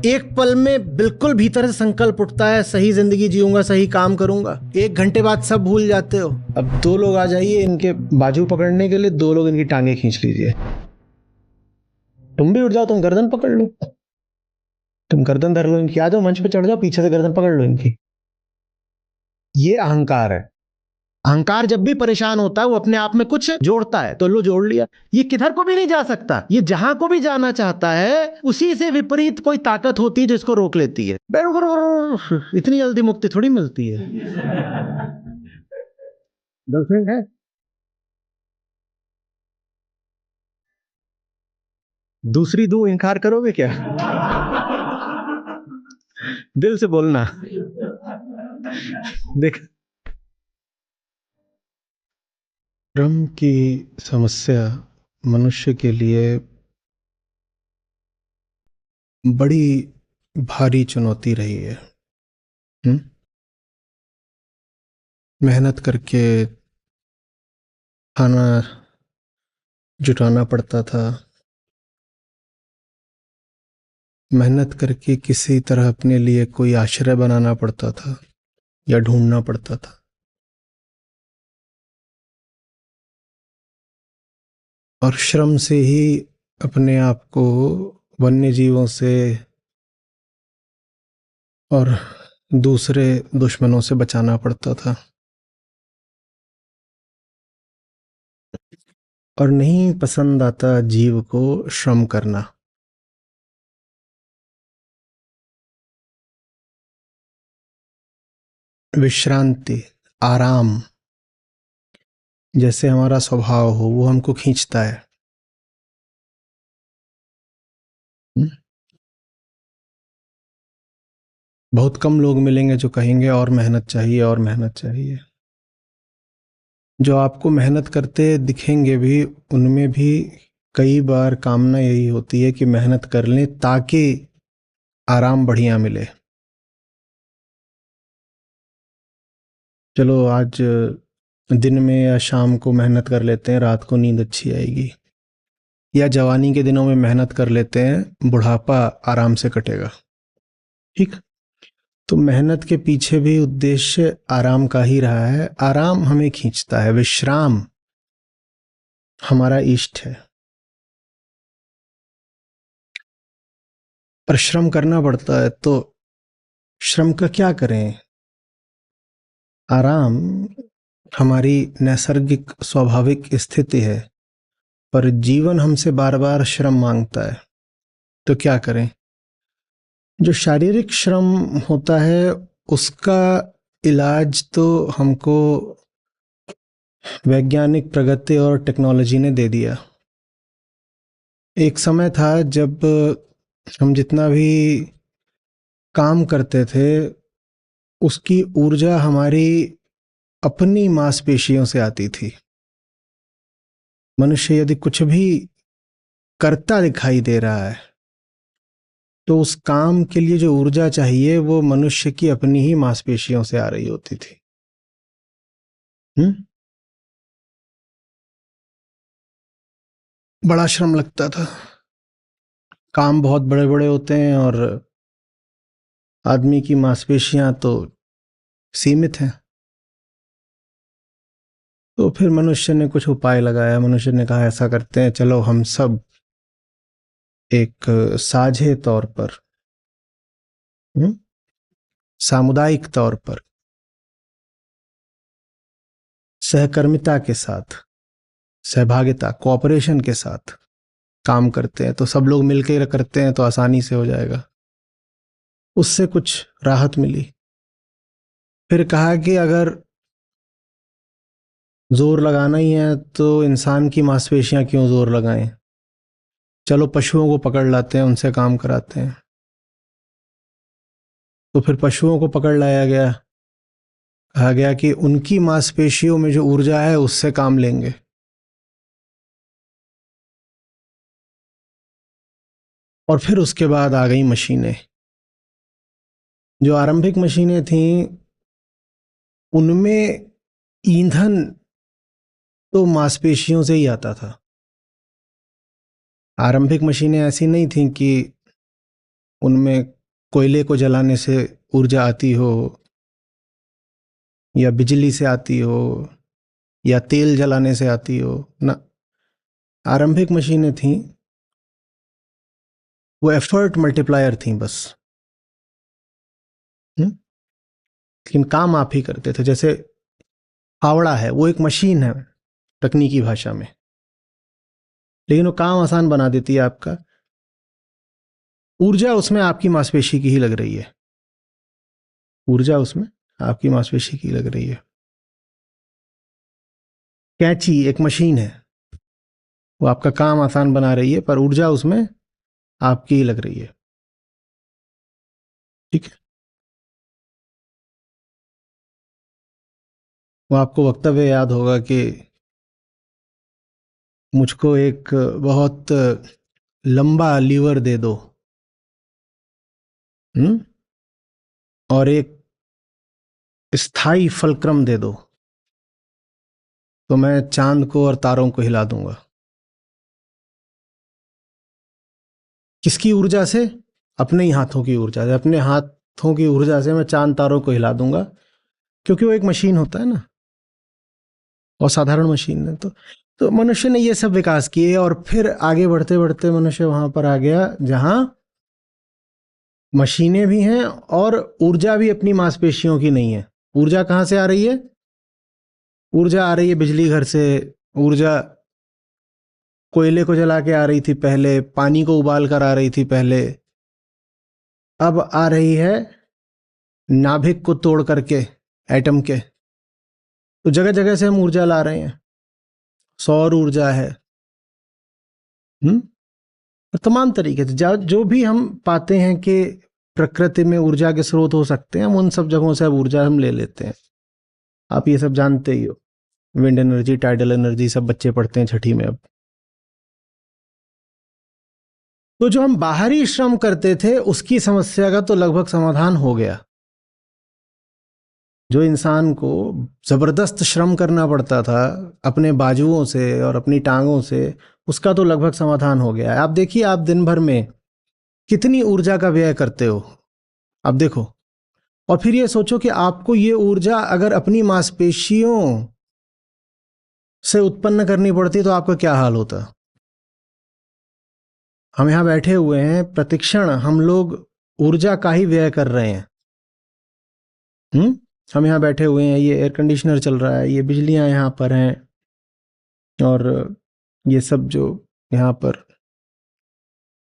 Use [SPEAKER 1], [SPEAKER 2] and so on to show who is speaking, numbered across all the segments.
[SPEAKER 1] एक पल में बिल्कुल भीतर से संकल्प उठता है, सही जिंदगी जीऊंगा, सही काम करूंगा। 1 घंटे बाद सब भूल जाते हो। अब 2 लोग आ जाइए इनके बाजू पकड़ने के लिए, 2 लोग इनकी टांगे खींच लीजिए। तुम भी उठ जाओ, तुम गर्दन पकड़ लो, तुम गर्दन धर लो इनकी, आ जाओ मंच पे चढ़ जाओ, पीछे से गर्दन पकड़ लो इनकी। ये अहंकार है। अहंकार जब भी परेशान होता है वो अपने आप में कुछ जोड़ता है, तो लो जोड़ लिया। ये किधर को भी नहीं जा सकता, ये जहां को भी जाना चाहता है उसी से विपरीत कोई ताकत होती है जिसको रोक लेती है। इतनी जल्दी मुक्ति थोड़ी मिलती है। गर्लफ्रेंड है? दूसरी दूं, इनकार करोगे क्या? दिल से बोलना। देख, श्रम की समस्या मनुष्य के लिए बड़ी भारी चुनौती रही है। मेहनत करके खाना जुटाना पड़ता था, मेहनत करके किसी तरह अपने लिए कोई आश्रय बनाना पड़ता था या ढूंढना पड़ता था। और श्रम से ही अपने आप को वन्य जीवों से और दूसरे दुश्मनों से बचाना पड़ता था। और नहीं पसंद आता जीव को श्रम करना। विश्रांति, आराम जैसे हमारा स्वभाव हो वो हमको खींचता है। बहुत कम लोग मिलेंगे जो कहेंगे और मेहनत चाहिए और मेहनत चाहिए। जो आपको मेहनत करते दिखेंगे भी उनमें भी कई बार कामना यही होती है कि मेहनत कर लें ताकि आराम बढ़िया मिले। चलो आज दिन में या शाम को मेहनत कर लेते हैं, रात को नींद अच्छी आएगी। या जवानी के दिनों में मेहनत कर लेते हैं, बुढ़ापा आराम से कटेगा। ठीक, तो मेहनत के पीछे भी उद्देश्य आराम का ही रहा है। आराम हमें खींचता है, विश्राम हमारा इष्ट है। पर श्रम करना पड़ता है, तो श्रम का क्या करें? आराम हमारी नैसर्गिक स्वाभाविक स्थिति है, पर जीवन हमसे बार बार श्रम मांगता है, तो क्या करें? जो शारीरिक श्रम होता है उसका इलाज तो हमको वैज्ञानिक प्रगति और टेक्नोलॉजी ने दे दिया। एक समय था जब हम जितना भी काम करते थे उसकी ऊर्जा हमारी अपनी मांसपेशियों से आती थी। मनुष्य यदि कुछ भी करता दिखाई दे रहा है तो उस काम के लिए जो ऊर्जा चाहिए वो मनुष्य की अपनी ही मांसपेशियों से आ रही होती थी। बड़ा श्रम लगता था, काम बहुत बड़े बड़े होते हैं और आदमी की मांसपेशियां तो सीमित हैं। तो फिर मनुष्य ने कुछ उपाय लगाया। मनुष्य ने कहा ऐसा करते हैं, चलो हम सब एक साझे तौर पर, सामुदायिक तौर पर, सहकर्मिता के साथ, सहभागिता, कोऑपरेशन के साथ काम करते हैं। तो सब लोग मिलकर करते हैं तो आसानी से हो जाएगा। उससे कुछ राहत मिली। फिर कहा कि अगर जोर लगाना ही है तो इंसान की मांसपेशियां क्यों जोर लगाएं, चलो पशुओं को पकड़ लाते हैं, उनसे काम कराते हैं। तो फिर पशुओं को पकड़ लाया गया। कहा गया कि उनकी मांसपेशियों में जो ऊर्जा है उससे काम लेंगे। और फिर उसके बाद आ गई मशीनें। जो आरंभिक मशीनें थीं उनमें ईंधन तो मांसपेशियों से ही आता था। आरंभिक मशीनें ऐसी नहीं थीं कि उनमें कोयले को जलाने से ऊर्जा आती हो, या बिजली से आती हो, या तेल जलाने से आती हो ना। आरंभिक मशीनें थीं, वो एफर्ट मल्टीप्लायर थीं बस। लेकिन काम आप ही करते थे। जैसे फावड़ा है, वो एक मशीन है तकनीकी भाषा में, लेकिन वो काम आसान बना देती है आपका। ऊर्जा उसमें आपकी मांसपेशी की ही लग रही है, ऊर्जा उसमें आपकी मांसपेशी की लग रही है। कैंची एक मशीन है, वो आपका काम आसान बना रही है, पर ऊर्जा उसमें आपकी ही लग रही है। ठीक है। वो आपको वक्तव्य याद होगा कि मुझको एक बहुत लंबा लीवर दे दो, और एक स्थायी फलक्रम दे दो, तो मैं चांद को और तारों को हिला दूंगा। किसकी ऊर्जा से? अपने ही हाथों की ऊर्जा से। अपने हाथों की ऊर्जा से मैं चांद तारों को हिला दूंगा, क्योंकि वो एक मशीन होता है ना, और साधारण मशीन है। तो मनुष्य ने ये सब विकास किए, और फिर आगे बढ़ते बढ़ते मनुष्य वहां पर आ गया जहां मशीनें भी हैं और ऊर्जा भी अपनी मांसपेशियों की नहीं है। ऊर्जा कहां से आ रही है? ऊर्जा आ रही है बिजली घर से। ऊर्जा कोयले को जला के आ रही थी पहले, पानी को उबाल कर आ रही थी पहले, अब आ रही है नाभिक को तोड़ करके, एटम के। तो जगह जगह से हम ऊर्जा ला रहे हैं। सौर ऊर्जा है, और तमाम तरीके से जो भी हम पाते हैं कि प्रकृति में ऊर्जा के स्रोत हो सकते हैं, हम उन सब जगहों से अब ऊर्जा हम ले लेते हैं। आप ये सब जानते ही हो, विंड एनर्जी, टाइडल एनर्जी, सब बच्चे पढ़ते हैं छठी में अब। तो जो हम बाहरी श्रम करते थे उसकी समस्या का तो लगभग समाधान हो गया। जो इंसान को जबरदस्त श्रम करना पड़ता था अपने बाजुओं से और अपनी टांगों से, उसका तो लगभग समाधान हो गया है। आप देखिए, आप दिन भर में कितनी ऊर्जा का व्यय करते हो, आप देखो। और फिर ये सोचो कि आपको ये ऊर्जा अगर अपनी मांसपेशियों से उत्पन्न करनी पड़ती तो आपका क्या हाल होता। हम यहां बैठे हुए हैं, प्रतिक्षण हम लोग ऊर्जा का ही व्यय कर रहे हैं। हम यहाँ बैठे हुए हैं, ये एयर कंडीशनर चल रहा है, ये बिजलियां यहाँ पर हैं, और ये सब जो यहाँ पर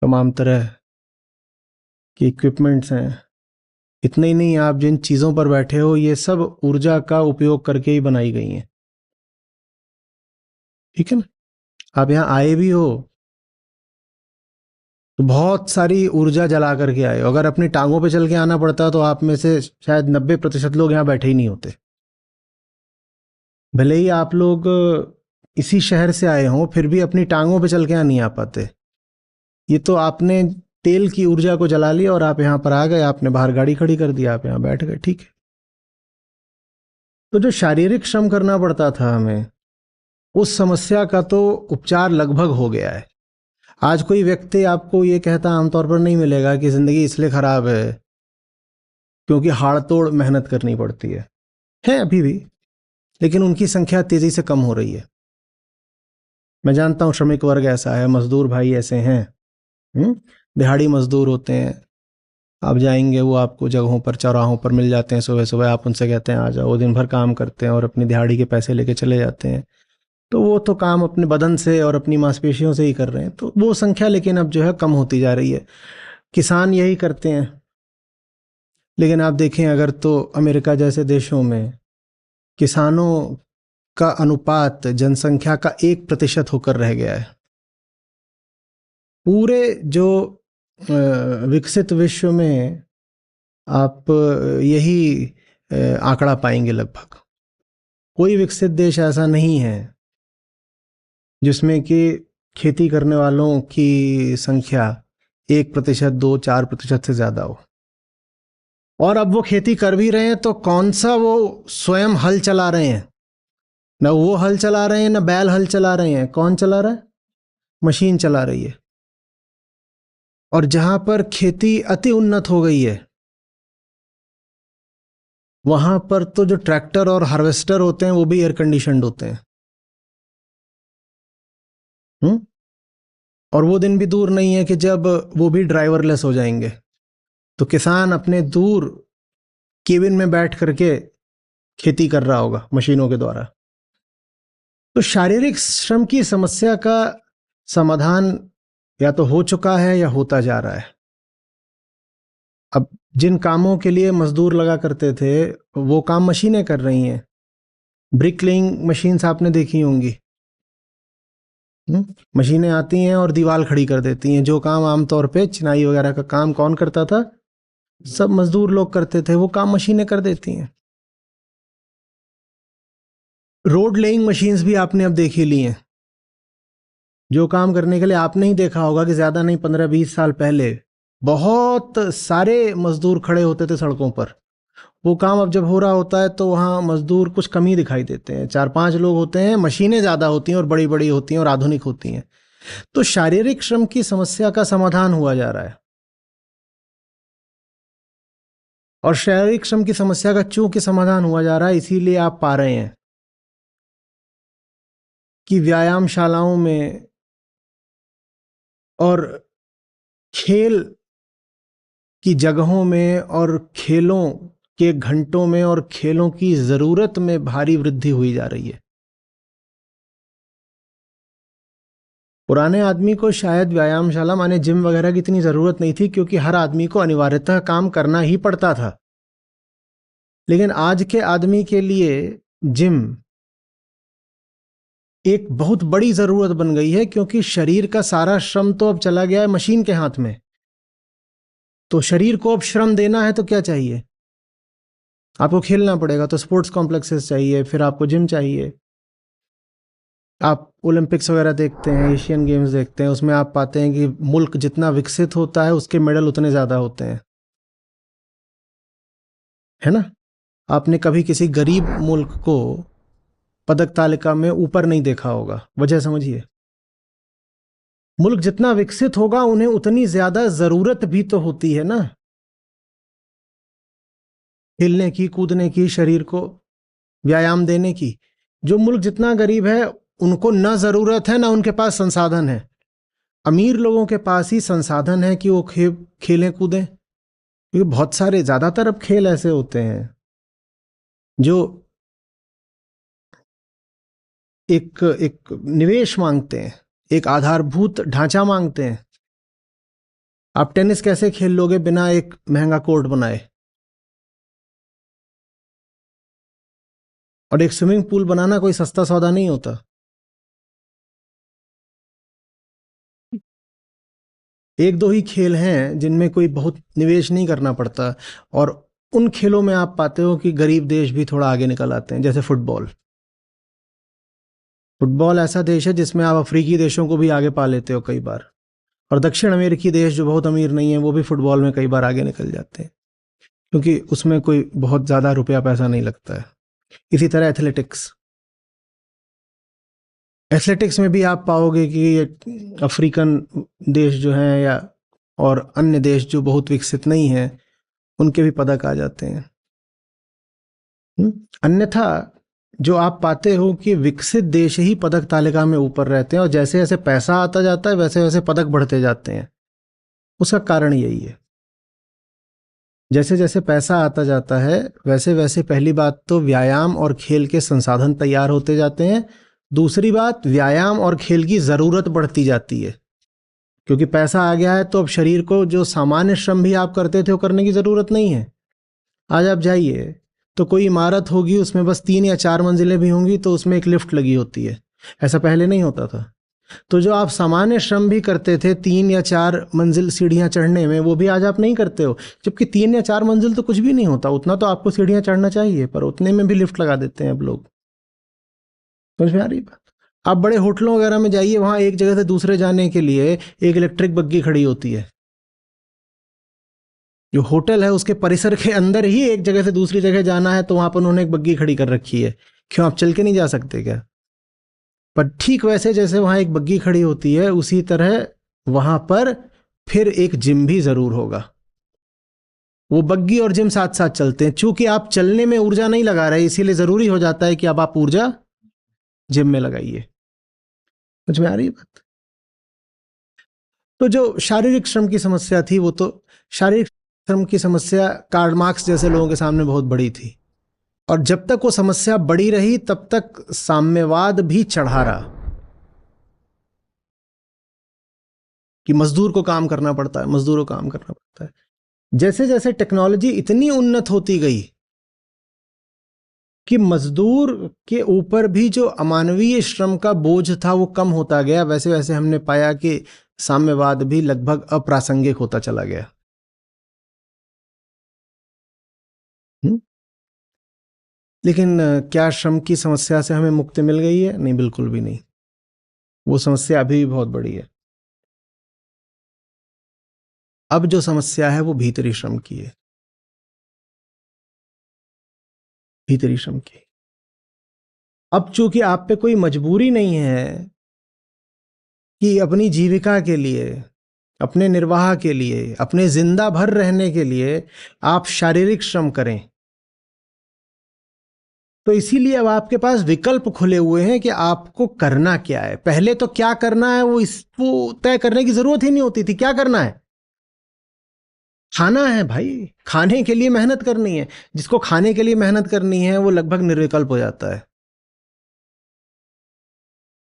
[SPEAKER 1] तमाम तरह के इक्विपमेंट्स हैं। इतने ही नहीं, आप जिन चीज़ों पर बैठे हो ये सब ऊर्जा का उपयोग करके ही बनाई गई हैं। ठीक है ना। आप यहाँ आए भी हो तो बहुत सारी ऊर्जा जला करके आए हो। अगर अपनी टांगों पे चल के आना पड़ता तो आप में से शायद 90% लोग यहाँ बैठे ही नहीं होते। भले ही आप लोग इसी शहर से आए हों, फिर भी अपनी टांगों पे चल के यहाँ नहीं आ पाते। ये तो आपने तेल की ऊर्जा को जला लिया और आप यहाँ पर आ गए, आपने बाहर गाड़ी खड़ी कर दी, आप यहाँ बैठ गए। ठीक है। तो जो शारीरिक श्रम करना पड़ता था हमें, उस समस्या का तो उपचार लगभग हो गया है। आज कोई व्यक्ति आपको ये कहता आमतौर पर नहीं मिलेगा कि जिंदगी इसलिए खराब है क्योंकि हाड़तोड़ मेहनत करनी पड़ती है अभी भी, लेकिन उनकी संख्या तेजी से कम हो रही है। मैं जानता हूं श्रमिक वर्ग ऐसा है, मजदूर भाई ऐसे हैं, दिहाड़ी मजदूर होते हैं। आप जाएंगे, वो आपको जगहों पर, चौराहों पर मिल जाते हैं सुबह सुबह, आप उनसे कहते हैं आ जाओ। वो दिन भर काम करते हैं और अपनी दिहाड़ी के पैसे लेके चले जाते हैं। तो वो तो काम अपने बदन से और अपनी मांसपेशियों से ही कर रहे हैं। तो वो संख्या लेकिन अब जो है कम होती जा रही है। किसान यही करते हैं। लेकिन आप देखें अगर, तो अमेरिका जैसे देशों में किसानों का अनुपात जनसंख्या का 1% होकर रह गया है। पूरे जो विकसित विश्व में आप यही आंकड़ा पाएंगे। लगभग कोई विकसित देश ऐसा नहीं है जिसमें कि खेती करने वालों की संख्या 1%, 2, 4% से ज्यादा हो। और अब वो खेती कर भी रहे हैं तो कौन सा वो स्वयं हल चला रहे हैं? ना वो हल चला रहे हैं, ना बैल हल चला रहे हैं। कौन चला रहा है? मशीन चला रही है। और जहां पर खेती अति उन्नत हो गई है वहां पर तो जो ट्रैक्टर और हार्वेस्टर होते हैं वो भी एयर कंडीशनड होते हैं। हम्म। और वो दिन भी दूर नहीं है कि जब वो भी ड्राइवरलेस हो जाएंगे, तो किसान अपने दूर केबिन में बैठ करके खेती कर रहा होगा मशीनों के द्वारा। तो शारीरिक श्रम की समस्या का समाधान या तो हो चुका है या होता जा रहा है। अब जिन कामों के लिए मजदूर लगा करते थे वो काम मशीनें कर रही हैं। ब्रिकलेइंग मशीन्स आपने देखी होंगी। मशीनें आती हैं और दीवार खड़ी कर देती हैं। जो काम आमतौर पे चिनाई वगैरह का काम कौन करता था, सब मजदूर लोग करते थे, वो काम मशीनें कर देती हैं। रोड लेइंग मशीन्स भी आपने अब देख ही ली हैं। जो काम करने के लिए आपने ही देखा होगा कि ज्यादा नहीं 15-20 साल पहले बहुत सारे मजदूर खड़े होते थे सड़कों पर। वो काम अब जब हो रहा होता है तो वहाँ मजदूर कुछ कम ही दिखाई देते हैं। 4-5 लोग होते हैं, मशीनें ज़्यादा होती हैं और बड़ी बड़ी होती हैं और आधुनिक होती हैं। तो शारीरिक श्रम की समस्या का समाधान हुआ जा रहा है। और शारीरिक श्रम की समस्या का चूंकि समाधान हुआ जा रहा है, इसीलिए आप पा रहे हैं कि व्यायामशालाओं में और खेल की जगहों में और खेलों के घंटों में और खेलों की ज़रूरत में भारी वृद्धि हुई जा रही है। पुराने आदमी को शायद व्यायामशाला माने जिम वगैरह की इतनी ज़रूरत नहीं थी, क्योंकि हर आदमी को अनिवार्यतः काम करना ही पड़ता था। लेकिन आज के आदमी के लिए जिम एक बहुत बड़ी ज़रूरत बन गई है, क्योंकि शरीर का सारा श्रम तो अब चला गया है मशीन के हाथ में। तो शरीर को अब श्रम देना है तो क्या चाहिए? आपको खेलना पड़ेगा, तो स्पोर्ट्स कॉम्प्लेक्सेस चाहिए, फिर आपको जिम चाहिए। आप ओलंपिक्स वगैरह देखते हैं, एशियन गेम्स देखते हैं, उसमें आप पाते हैं कि मुल्क जितना विकसित होता है उसके मेडल उतने ज़्यादा होते हैं, है ना? आपने कभी किसी गरीब मुल्क को पदक तालिका में ऊपर नहीं देखा होगा। वजह समझिए, मुल्क जितना विकसित होगा उन्हें उतनी ज्यादा जरूरत भी तो होती है ना, खेलने की, कूदने की, शरीर को व्यायाम देने की। जो मुल्क जितना गरीब है उनको ना जरूरत है ना उनके पास संसाधन है। अमीर लोगों के पास ही संसाधन है कि वो खेलें कूदें, क्योंकि बहुत सारे, ज्यादातर अब खेल ऐसे होते हैं जो एक एक निवेश मांगते हैं, एक आधारभूत ढांचा मांगते हैं। आप टेनिस कैसे खेल लोगे बिना एक महंगा कोर्ट बनाए? और एक स्विमिंग पूल बनाना कोई सस्ता सौदा नहीं होता। एक दो ही खेल हैं जिनमें कोई बहुत निवेश नहीं करना पड़ता, और उन खेलों में आप पाते हो कि गरीब देश भी थोड़ा आगे निकल आते हैं। जैसे फुटबॉल। फुटबॉल ऐसा देश है जिसमें आप अफ्रीकी देशों को भी आगे पा लेते हो कई बार, और दक्षिण अमेरिकी देश जो बहुत अमीर नहीं है वो भी फुटबॉल में कई बार आगे निकल जाते हैं, क्योंकि उसमें कोई बहुत ज़्यादा रुपया पैसा नहीं लगता है। इसी तरह एथलेटिक्स, एथलेटिक्स में भी आप पाओगे कि अफ्रीकन देश जो हैं या और अन्य देश जो बहुत विकसित नहीं हैं उनके भी पदक आ जाते हैं। अन्यथा जो आप पाते हो कि विकसित देश ही पदक तालिका में ऊपर रहते हैं, और जैसे जैसे पैसा आता जाता है वैसे वैसे पदक बढ़ते जाते हैं। उसका कारण यही है, जैसे जैसे पैसा आता जाता है वैसे वैसे पहली बात तो व्यायाम और खेल के संसाधन तैयार होते जाते हैं। दूसरी बात, व्यायाम और खेल की ज़रूरत बढ़ती जाती है, क्योंकि पैसा आ गया है तो अब शरीर को जो सामान्य श्रम भी आप करते थे वो करने की ज़रूरत नहीं है। आज आप जाइए तो कोई इमारत होगी, उसमें बस 3 या 4 मंजिलें भी होंगी तो उसमें एक लिफ्ट लगी होती है। ऐसा पहले नहीं होता था। तो जो आप सामान्य श्रम भी करते थे 3 या 4 मंजिल सीढ़ियां चढ़ने में, वो भी आज आप नहीं करते हो। जबकि 3 या 4 मंजिल तो कुछ भी नहीं होता, उतना तो आपको सीढ़ियां चढ़ना चाहिए, पर उतने में भी लिफ्ट लगा देते हैं अब लोग। समझ में आ रही बात? आप बड़े होटलों वगैरह में जाइए, वहां एक जगह से दूसरे जाने के लिए एक इलेक्ट्रिक बग्गी खड़ी होती है। जो होटल है उसके परिसर के अंदर ही एक जगह से दूसरी जगह जाना है तो वहां पर उन्होंने एक बग्गी खड़ी कर रखी है। क्यों, आप चल के नहीं जा सकते क्या? पर ठीक वैसे जैसे वहां एक बग्गी खड़ी होती है, उसी तरह वहां पर फिर एक जिम भी जरूर होगा। वो बग्गी और जिम साथ साथ चलते हैं। चूंकि आप चलने में ऊर्जा नहीं लगा रहे, इसीलिए जरूरी हो जाता है कि अब आप ऊर्जा जिम में लगाइए। समझ में आ रही है बात? तो जो शारीरिक श्रम की समस्या थी, वो तो शारीरिक श्रम की समस्या कार्ल मार्क्स जैसे लोगों के सामने बहुत बड़ी थी, और जब तक वो समस्या बड़ी रही तब तक साम्यवाद भी चढ़ा रहा कि मजदूर को काम करना पड़ता है, मजदूरों को काम करना पड़ता है। जैसे जैसे टेक्नोलॉजी इतनी उन्नत होती गई कि मजदूर के ऊपर भी जो अमानवीय श्रम का बोझ था वो कम होता गया, वैसे वैसे हमने पाया कि साम्यवाद भी लगभग अप्रासंगिक होता चला गया। लेकिन क्या श्रम की समस्या से हमें मुक्ति मिल गई है? नहीं, बिल्कुल भी नहीं। वो समस्या अभी भी बहुत बड़ी है। अब जो समस्या है वो भीतरी श्रम की है, भीतरी श्रम की। अब चूंकि आप पे कोई मजबूरी नहीं है कि अपनी जीविका के लिए, अपने निर्वाह के लिए, अपने जिंदा भर रहने के लिए आप शारीरिक श्रम करें, तो इसीलिए अब आपके पास विकल्प खुले हुए हैं कि आपको करना क्या है। पहले तो क्या करना है वो तय करने की जरूरत ही नहीं होती थी। क्या करना है? खाना है भाई, खाने के लिए मेहनत करनी है। जिसको खाने के लिए मेहनत करनी है वो लगभग निर्विकल्प हो जाता है,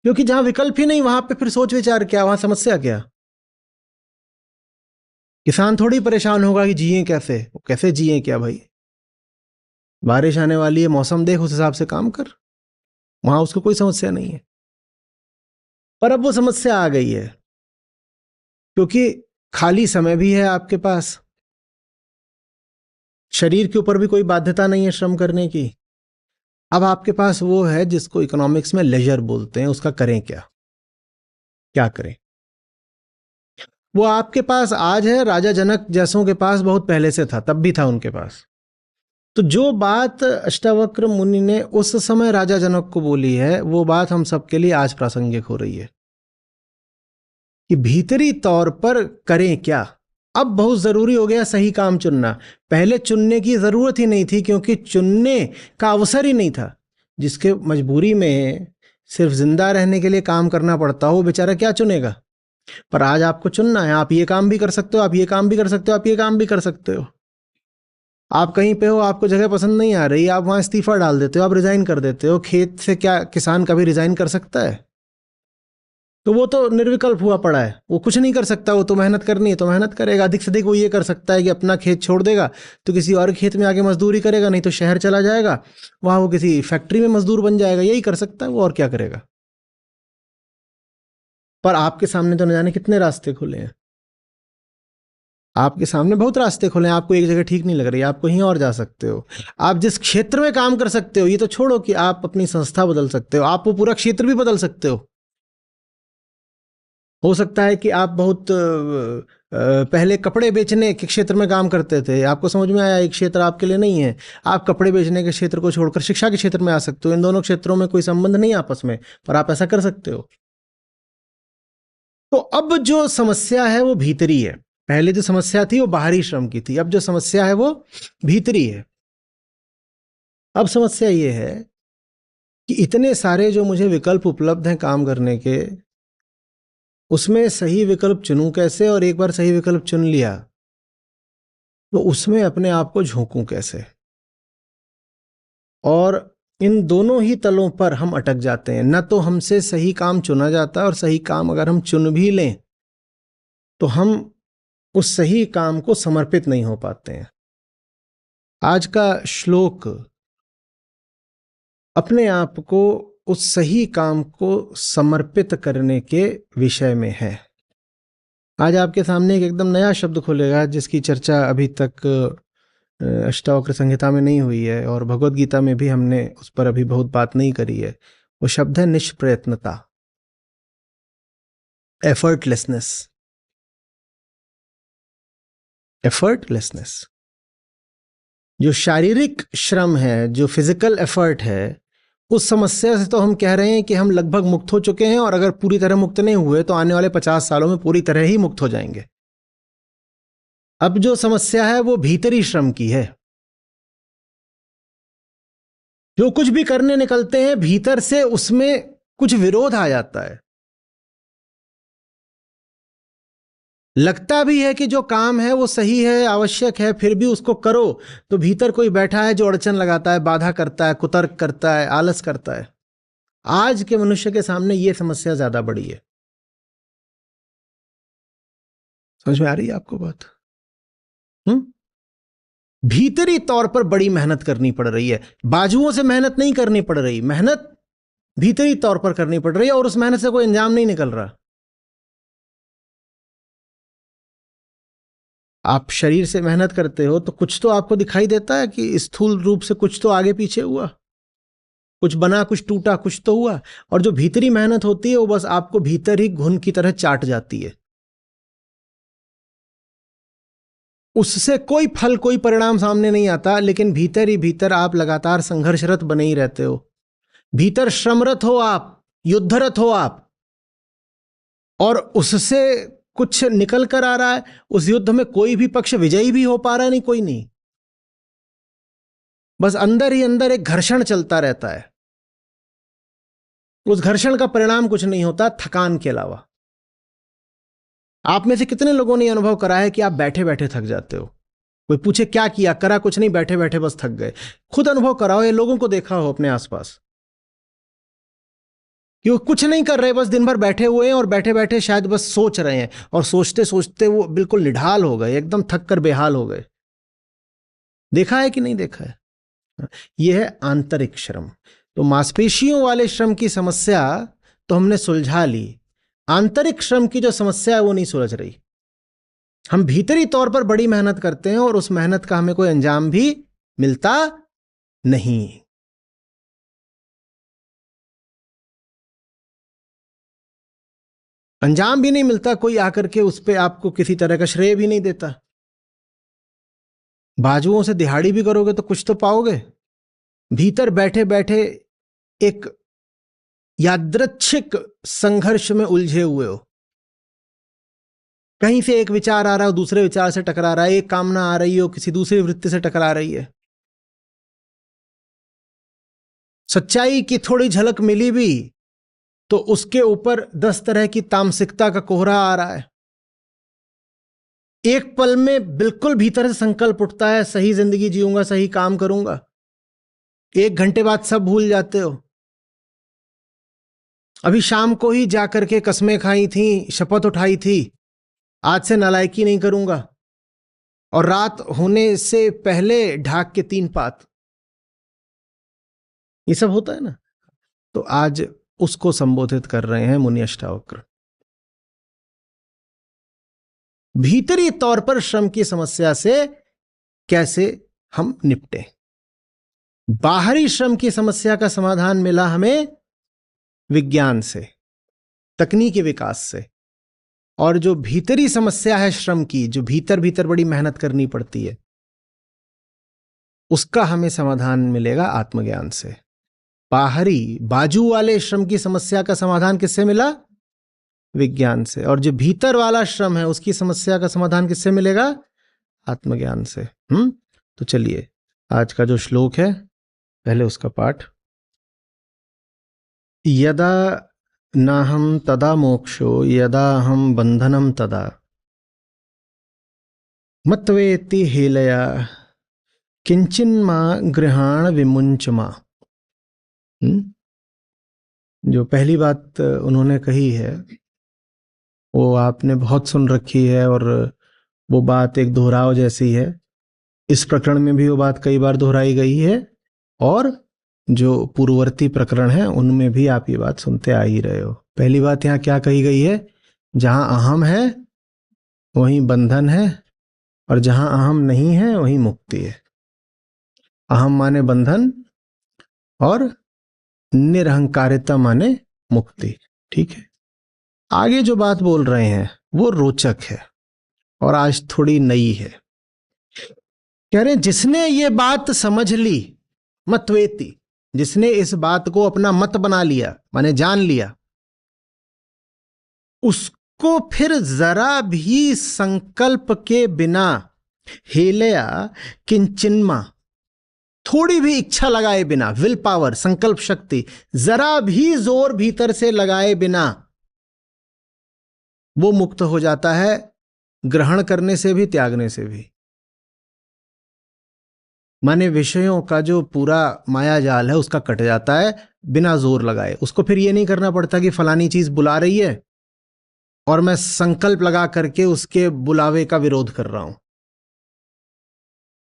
[SPEAKER 1] क्योंकि जहां विकल्प ही नहीं वहां पे फिर सोच विचार क्या, वहां समस्या क्या? किसान थोड़ी परेशान होगा कि जिए कैसे, वो कैसे जिए क्या भाई? बारिश आने वाली है, मौसम देख, उस हिसाब से काम कर, वहां उसको कोई समस्या नहीं है। पर अब वो समस्या आ गई है, क्योंकि खाली समय भी है आपके पास, शरीर के ऊपर भी कोई बाध्यता नहीं है श्रम करने की। अब आपके पास वो है जिसको इकोनॉमिक्स में लेजर बोलते हैं, उसका करें क्या? क्या करें? वो आपके पास आज है, राजा जनक जैसों के पास बहुत पहले से था, तब भी था उनके पास। तो जो बात अष्टावक्र मुनि ने उस समय राजा जनक को बोली है, वो बात हम सबके लिए आज प्रासंगिक हो रही है कि भीतरी तौर पर करें क्या। अब बहुत जरूरी हो गया सही काम चुनना। पहले चुनने की जरूरत ही नहीं थी, क्योंकि चुनने का अवसर ही नहीं था। जिसके मजबूरी में सिर्फ जिंदा रहने के लिए काम करना पड़ता हो, बेचारा क्या चुनेगा? पर आज आपको चुनना है। आप ये काम भी कर सकते हो, आप ये काम भी कर सकते हो, आप ये काम भी कर सकते हो। आप कहीं पे हो, आपको जगह पसंद नहीं आ रही, आप वहां इस्तीफा डाल देते हो, आप रिजाइन कर देते हो। खेत से क्या किसान कभी रिजाइन कर सकता है? तो वो तो निर्विकल्प हुआ पड़ा है, वो कुछ नहीं कर सकता। वो तो मेहनत करनी है तो मेहनत करेगा। अधिक से अधिक वो ये कर सकता है कि अपना खेत छोड़ देगा तो किसी और खेत में आके मजदूरी करेगा, नहीं तो शहर चला जाएगा, वहां वो किसी फैक्ट्री में मजदूर बन जाएगा। यही कर सकता है वो, और क्या करेगा? पर आपके सामने तो न जाने कितने रास्ते खुले हैं। आपके सामने बहुत रास्ते खुले हैं। आपको एक जगह ठीक नहीं लग रही, आप कहीं और जा सकते हो। आप जिस क्षेत्र में काम कर सकते हो, ये तो छोड़ो कि आप अपनी संस्था बदल सकते हो, आप वो पूरा क्षेत्र भी बदल सकते हो सकता है कि आप बहुत पहले कपड़े बेचने के क्षेत्र में काम करते थे, आपको समझ में आया एक क्षेत्र आपके लिए नहीं है, आप कपड़े बेचने के क्षेत्र को छोड़कर शिक्षा के क्षेत्र में आ सकते हो। इन दोनों क्षेत्रों में कोई संबंध नहीं आपस में, पर आप ऐसा कर सकते हो। तो अब जो समस्या है वो भीतरी है। पहले जो समस्या थी वो बाहरी श्रम की थी, अब जो समस्या है वो भीतरी है। अब समस्या ये है कि इतने सारे जो मुझे विकल्प उपलब्ध हैं काम करने के, उसमें सही विकल्प चुनूं कैसे? और एक बार सही विकल्प चुन लिया तो उसमें अपने आप को झोंकूं कैसे? और इन दोनों ही तलों पर हम अटक जाते हैं। न तो हमसे सही काम चुना जाता, और सही काम अगर हम चुन भी लें तो हम उस सही काम को समर्पित नहीं हो पाते हैं। आज का श्लोक अपने आप को उस सही काम को समर्पित करने के विषय में है। आज आपके सामने एक एकदम नया शब्द खुलेगा जिसकी चर्चा अभी तक अष्टावक्र संहिता में नहीं हुई है, और भगवद गीता में भी हमने उस पर अभी बहुत बात नहीं करी है। वो शब्द है निष्प्रयत्नता, एफर्टलेसनेस। एफर्टलेसनेस जो शारीरिक श्रम है, जो फिजिकल एफर्ट है, उस समस्या से तो हम कह रहे हैं कि हम लगभग मुक्त हो चुके हैं, और अगर पूरी तरह मुक्त नहीं हुए तो आने वाले 50 सालों में पूरी तरह ही मुक्त हो जाएंगे। अब जो समस्या है वो भीतरी श्रम की है। जो कुछ भी करने निकलते हैं भीतर से उसमें कुछ विरोध आ जाता है। लगता भी है कि जो काम है वो सही है, आवश्यक है, फिर भी उसको करो तो भीतर कोई बैठा है जो अड़चन लगाता है, बाधा करता है, कुतर्क करता है, आलस करता है। आज के मनुष्य के सामने ये समस्या ज्यादा बड़ी है। समझ में आ रही है आपको बात? भीतरी तौर पर बड़ी मेहनत करनी पड़ रही है, बाजुओं से मेहनत नहीं करनी पड़ रही, मेहनत भीतरी तौर पर करनी पड़ रही है और उस मेहनत से कोई अंजाम नहीं निकल रहा। आप शरीर से मेहनत करते हो तो कुछ तो आपको दिखाई देता है कि स्थूल रूप से कुछ तो आगे पीछे हुआ, कुछ बना, कुछ टूटा, कुछ तो हुआ। और जो भीतरी मेहनत होती है वो बस आपको भीतर ही घुन की तरह चाट जाती है। उससे कोई फल, कोई परिणाम सामने नहीं आता, लेकिन भीतर ही भीतर आप लगातार संघर्षरत बने ही रहते हो। भीतर श्रमरत हो आप, युद्धरत हो आप, और उससे कुछ निकल कर आ रहा है। उस युद्ध में कोई भी पक्ष विजयी भी हो पा रहा है नहीं, कोई नहीं। बस अंदर ही अंदर एक घर्षण चलता रहता है। उस घर्षण का परिणाम कुछ नहीं होता थकान के अलावा। आप में से कितने लोगों ने अनुभव करा है कि आप बैठे बैठे थक जाते हो? कोई पूछे क्या किया, करा कुछ नहीं, बैठे बैठे बस थक गए। खुद अनुभव कराओ, ये लोगों को देखा हो अपने आसपास कि वो कुछ नहीं कर रहे, बस दिन भर बैठे हुए हैं और बैठे बैठे शायद बस सोच रहे हैं, और सोचते सोचते वो बिल्कुल निढाल हो गए, एकदम थक कर बेहाल हो गए। देखा है कि नहीं देखा है? यह है आंतरिक श्रम। तो मांसपेशियों वाले श्रम की समस्या तो हमने सुलझा ली, आंतरिक श्रम की जो समस्या है वो नहीं सुलझ रही। हम भीतरी तौर पर बड़ी मेहनत करते हैं और उस मेहनत का हमें कोई अंजाम भी मिलता नहीं। अंजाम भी नहीं मिलता, कोई आकर के उस पे आपको किसी तरह का श्रेय भी नहीं देता। बाजुओं से दिहाड़ी भी करोगे तो कुछ तो पाओगे। भीतर बैठे बैठे एक यादृच्छिक संघर्ष में उलझे हुए हो। कहीं से एक विचार आ रहा है, दूसरे विचार से टकरा रहा है, एक कामना आ रही हो, किसी दूसरी वृत्ति से टकरा रही है। सच्चाई की थोड़ी झलक मिली भी तो उसके ऊपर 10 तरह की तामसिकता का कोहरा आ रहा है। एक पल में बिल्कुल भीतर से संकल्प उठता है, सही जिंदगी जीऊंगा, सही काम करूंगा। 1 घंटे बाद सब भूल जाते हो। अभी शाम को ही जाकर के कस्में खाई थी, शपथ उठाई थी, आज से नालायकी नहीं करूंगा, और रात होने से पहले ढाक के 3 पात। ये सब होता है ना। तो आज उसको संबोधित कर रहे हैं मुनि अष्टावक्र। भीतरी तौर पर श्रम की समस्या से कैसे हम निपटें। बाहरी श्रम की समस्या का समाधान मिला हमें विज्ञान से, तकनीकी विकास से। और जो भीतरी समस्या है श्रम की, जो भीतर भीतर बड़ी मेहनत करनी पड़ती है, उसका हमें समाधान मिलेगा आत्मज्ञान से। बाहरी बाजू वाले श्रम की समस्या का समाधान किससे मिला? विज्ञान से। और जो भीतर वाला श्रम है उसकी समस्या का समाधान किससे मिलेगा? आत्मज्ञान से। तो चलिए आज का जो श्लोक है पहले उसका पाठ। यदा नाहं तदा मोक्षो यदा हम बंधनम तदा मत्वेति हेलया किंचिन्मा गृहाण विमुंचमा। जो पहली बात उन्होंने कही है वो आपने बहुत सुन रखी है, और वो बात एक दोहराव जैसी है। इस प्रकरण में भी वो बात कई बार दोहराई गई है, और जो पूर्ववर्ती प्रकरण है उनमें भी आप ये बात सुनते आ ही रहे हो। पहली बात यहाँ क्या कही गई है? जहां अहम है वहीं बंधन है, और जहां अहम नहीं है वहीं मुक्ति है। अहम माने बंधन और निरहंकारिता माने मुक्ति। ठीक है। आगे जो बात बोल रहे हैं वो रोचक है और आज थोड़ी नई है। कह रहे हैं जिसने ये बात समझ ली, मतवेति, जिसने इस बात को अपना मत बना लिया, माने जान लिया, उसको फिर जरा भी संकल्प के बिना हेलया किंचिन्मा, थोड़ी भी इच्छा लगाए बिना, विल पावर, संकल्प शक्ति, जरा भी जोर भीतर से लगाए बिना वो मुक्त हो जाता है, ग्रहण करने से भी त्यागने से भी। माने विषयों का जो पूरा माया जाल है उसका कट जाता है बिना जोर लगाए। उसको फिर ये नहीं करना पड़ता कि फलानी चीज बुला रही है और मैं संकल्प लगा करके उसके बुलावे का विरोध कर रहा हूं।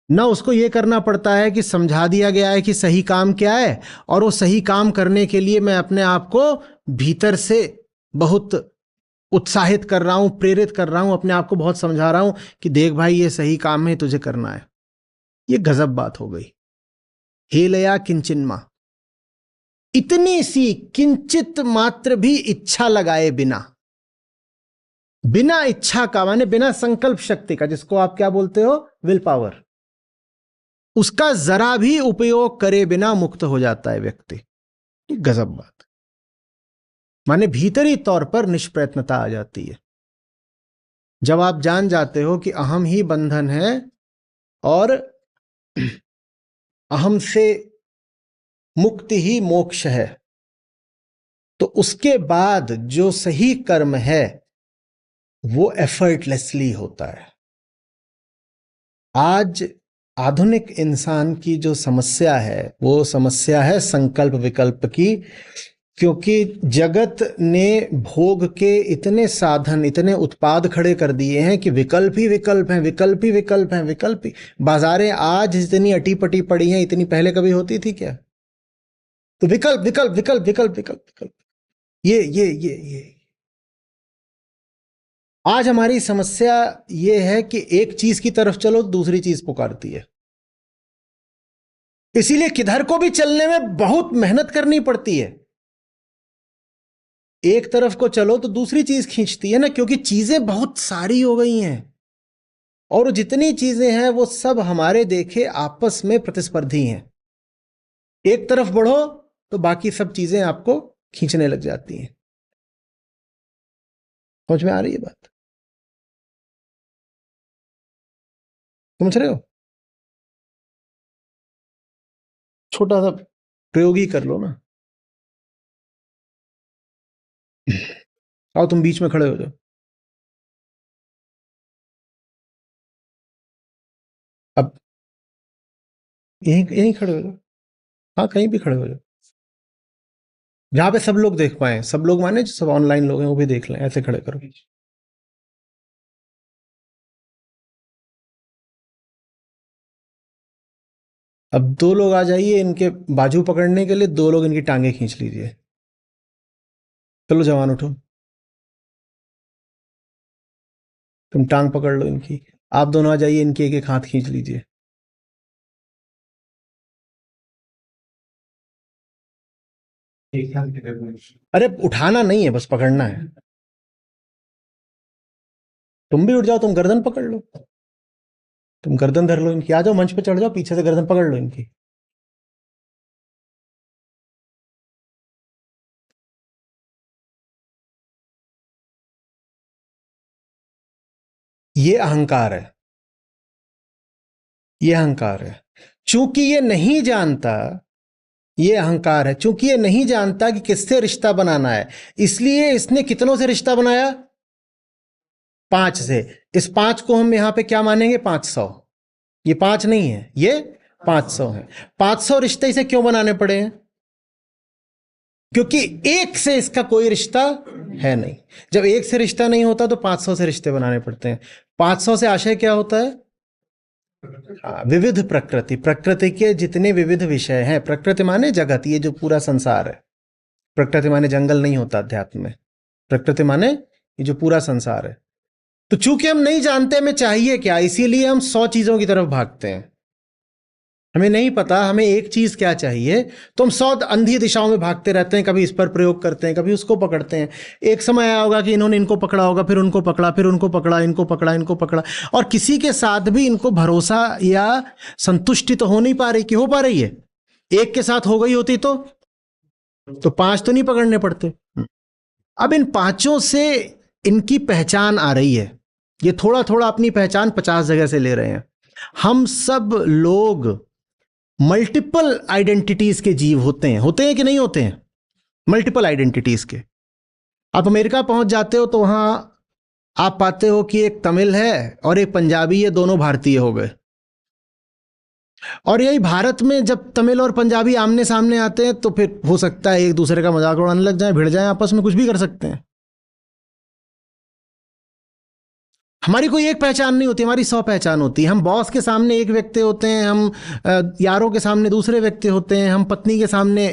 [SPEAKER 1] ना उसको यह करना पड़ता है कि समझा दिया गया है कि सही काम क्या है, और वो सही काम करने के लिए मैं अपने आप को भीतर से बहुत उत्साहित कर रहा हूं, प्रेरित कर रहा हूं, अपने आप को बहुत समझा रहा हूं कि देख भाई ये सही काम है, तुझे करना है। ये गजब बात हो गई। हेलया किंचिन्मा, इतनी सी किंचित मात्र भी इच्छा लगाए बिना, बिना इच्छा का माने बिना संकल्प शक्ति का, जिसको आप क्या बोलते हो, विल पावर, उसका जरा भी उपयोग करे बिना मुक्त हो जाता है व्यक्ति। गजब बात। माने भीतरी तौर पर निष्प्रयत्नता आ जाती है जब आप जान जाते हो कि अहम ही बंधन है और अहम से मुक्ति ही मोक्ष है। तो उसके बाद जो सही कर्म है वो एफर्टलेसली होता है। आज आधुनिक इंसान की जो समस्या है वो समस्या है संकल्प विकल्प की, क्योंकि जगत ने भोग के इतने साधन, इतने उत्पाद खड़े कर दिए हैं कि विकल्प ही विकल्प हैं, विकल्प ही विकल्प हैं, विकल्प ही। बाजारें आज जितनी अटी पटी पड़ी हैं इतनी पहले कभी होती थी क्या? तो विकल्प विकल्प विकल्प विकल्प विकल्प विकल्प, ये आज हमारी समस्या ये है कि एक चीज की तरफ चलो दूसरी चीज पुकारती है। इसीलिए किधर को भी चलने में बहुत मेहनत करनी पड़ती है। एक तरफ को चलो तो दूसरी चीज खींचती है ना, क्योंकि चीजें बहुत सारी हो गई हैं और जितनी चीजें हैं वो सब हमारे देखे आपस में प्रतिस्पर्धी हैं। एक तरफ बढ़ो तो बाकी सब चीजें आपको खींचने लग जाती हैं। समझ में आ रही है बात? समझ रहे हो? छोटा सा प्रयोग ही कर लो ना। आओ तुम बीच में खड़े हो जाओ। अब यहीं यहीं खड़े हो जाओ। हाँ, कहीं भी खड़े हो जाओ जहां पे सब लोग देख पाए। सब लोग माने जो सब ऑनलाइन लोग हैं वो भी देख लें। ऐसे खड़े करो। अब दो लोग आ जाइए, इनके बाजू पकड़ने के लिए दो लोग इनकी टांगे खींच लीजिए। चलो जवान उठो, तुम टांग पकड़ लो इनकी। आप दोनों आ जाइए, इनके एक एक हाथ खींच लीजिए। अरे उठाना नहीं है, बस पकड़ना है। तुम भी उठ जाओ, तुम गर्दन पकड़ लो, तुम गर्दन धर लो इनकी। आ जाओ मंच पे चढ़ जाओ, पीछे से गर्दन पकड़ लो इनकी। ये अहंकार है, ये अहंकार है। चूंकि ये नहीं जानता, ये अहंकार है, चूंकि ये नहीं जानता कि किससे रिश्ता बनाना है, इसलिए इसने कितनों से रिश्ता बनाया? 5 से। इस 5 को हम यहां पे क्या मानेंगे? 500। ये 5 नहीं है, ये 500 है। 500 रिश्ते इसे क्यों बनाने पड़े हैं? क्योंकि एक से इसका कोई रिश्ता है नहीं। जब एक से रिश्ता नहीं होता तो 500 से रिश्ते बनाने पड़ते हैं। 500 से आशय क्या होता है? विविध प्रकृति। प्रकृति के जितने विविध विषय हैं, प्रकृति माने जगत, ये जो पूरा संसार है। प्रकृति माने जंगल नहीं होता अध्यात्म में, प्रकृति माने ये जो पूरा संसार है। तो चूंकि हम नहीं जानते हमें चाहिए क्या, इसीलिए हम 100 चीजों की तरफ भागते हैं। हमें नहीं पता हमें एक चीज क्या चाहिए, तो हम 100 अंधी दिशाओं में भागते रहते हैं। कभी इस पर प्रयोग करते हैं, कभी उसको पकड़ते हैं। एक समय आया होगा कि इन्होंने इनको पकड़ा होगा, फिर उनको पकड़ा, फिर उनको पकड़ा, इनको पकड़ा, इनको पकड़ा, और किसी के साथ भी इनको भरोसा या संतुष्टि तो हो नहीं पा रही। कि हो पा रही है? एक के साथ हो गई होती तो 5 तो नहीं पकड़ने पड़ते। अब इन 5 से इनकी पहचान आ रही है। ये थोड़ा थोड़ा अपनी पहचान 50 जगह से ले रहे हैं। हम सब लोग मल्टीपल आइडेंटिटीज के जीव होते हैं कि नहीं होते हैं? मल्टीपल आइडेंटिटीज के। आप अमेरिका पहुंच जाते हो तो वहां आप पाते हो कि एक तमिल है और एक पंजाबी है, दोनों भारतीय हो गए। और यही भारत में जब तमिल और पंजाबी आमने सामने आते हैं तो फिर हो सकता है एक दूसरे का मजाक उड़ाने लग जाए, भिड़ जाए, आपस में कुछ भी कर सकते हैं। हमारी कोई एक पहचान नहीं होती, हमारी 100 पहचान होती है। हम बॉस के सामने एक व्यक्ति होते हैं, हम यारों के सामने दूसरे व्यक्ति होते हैं, हम पत्नी के सामने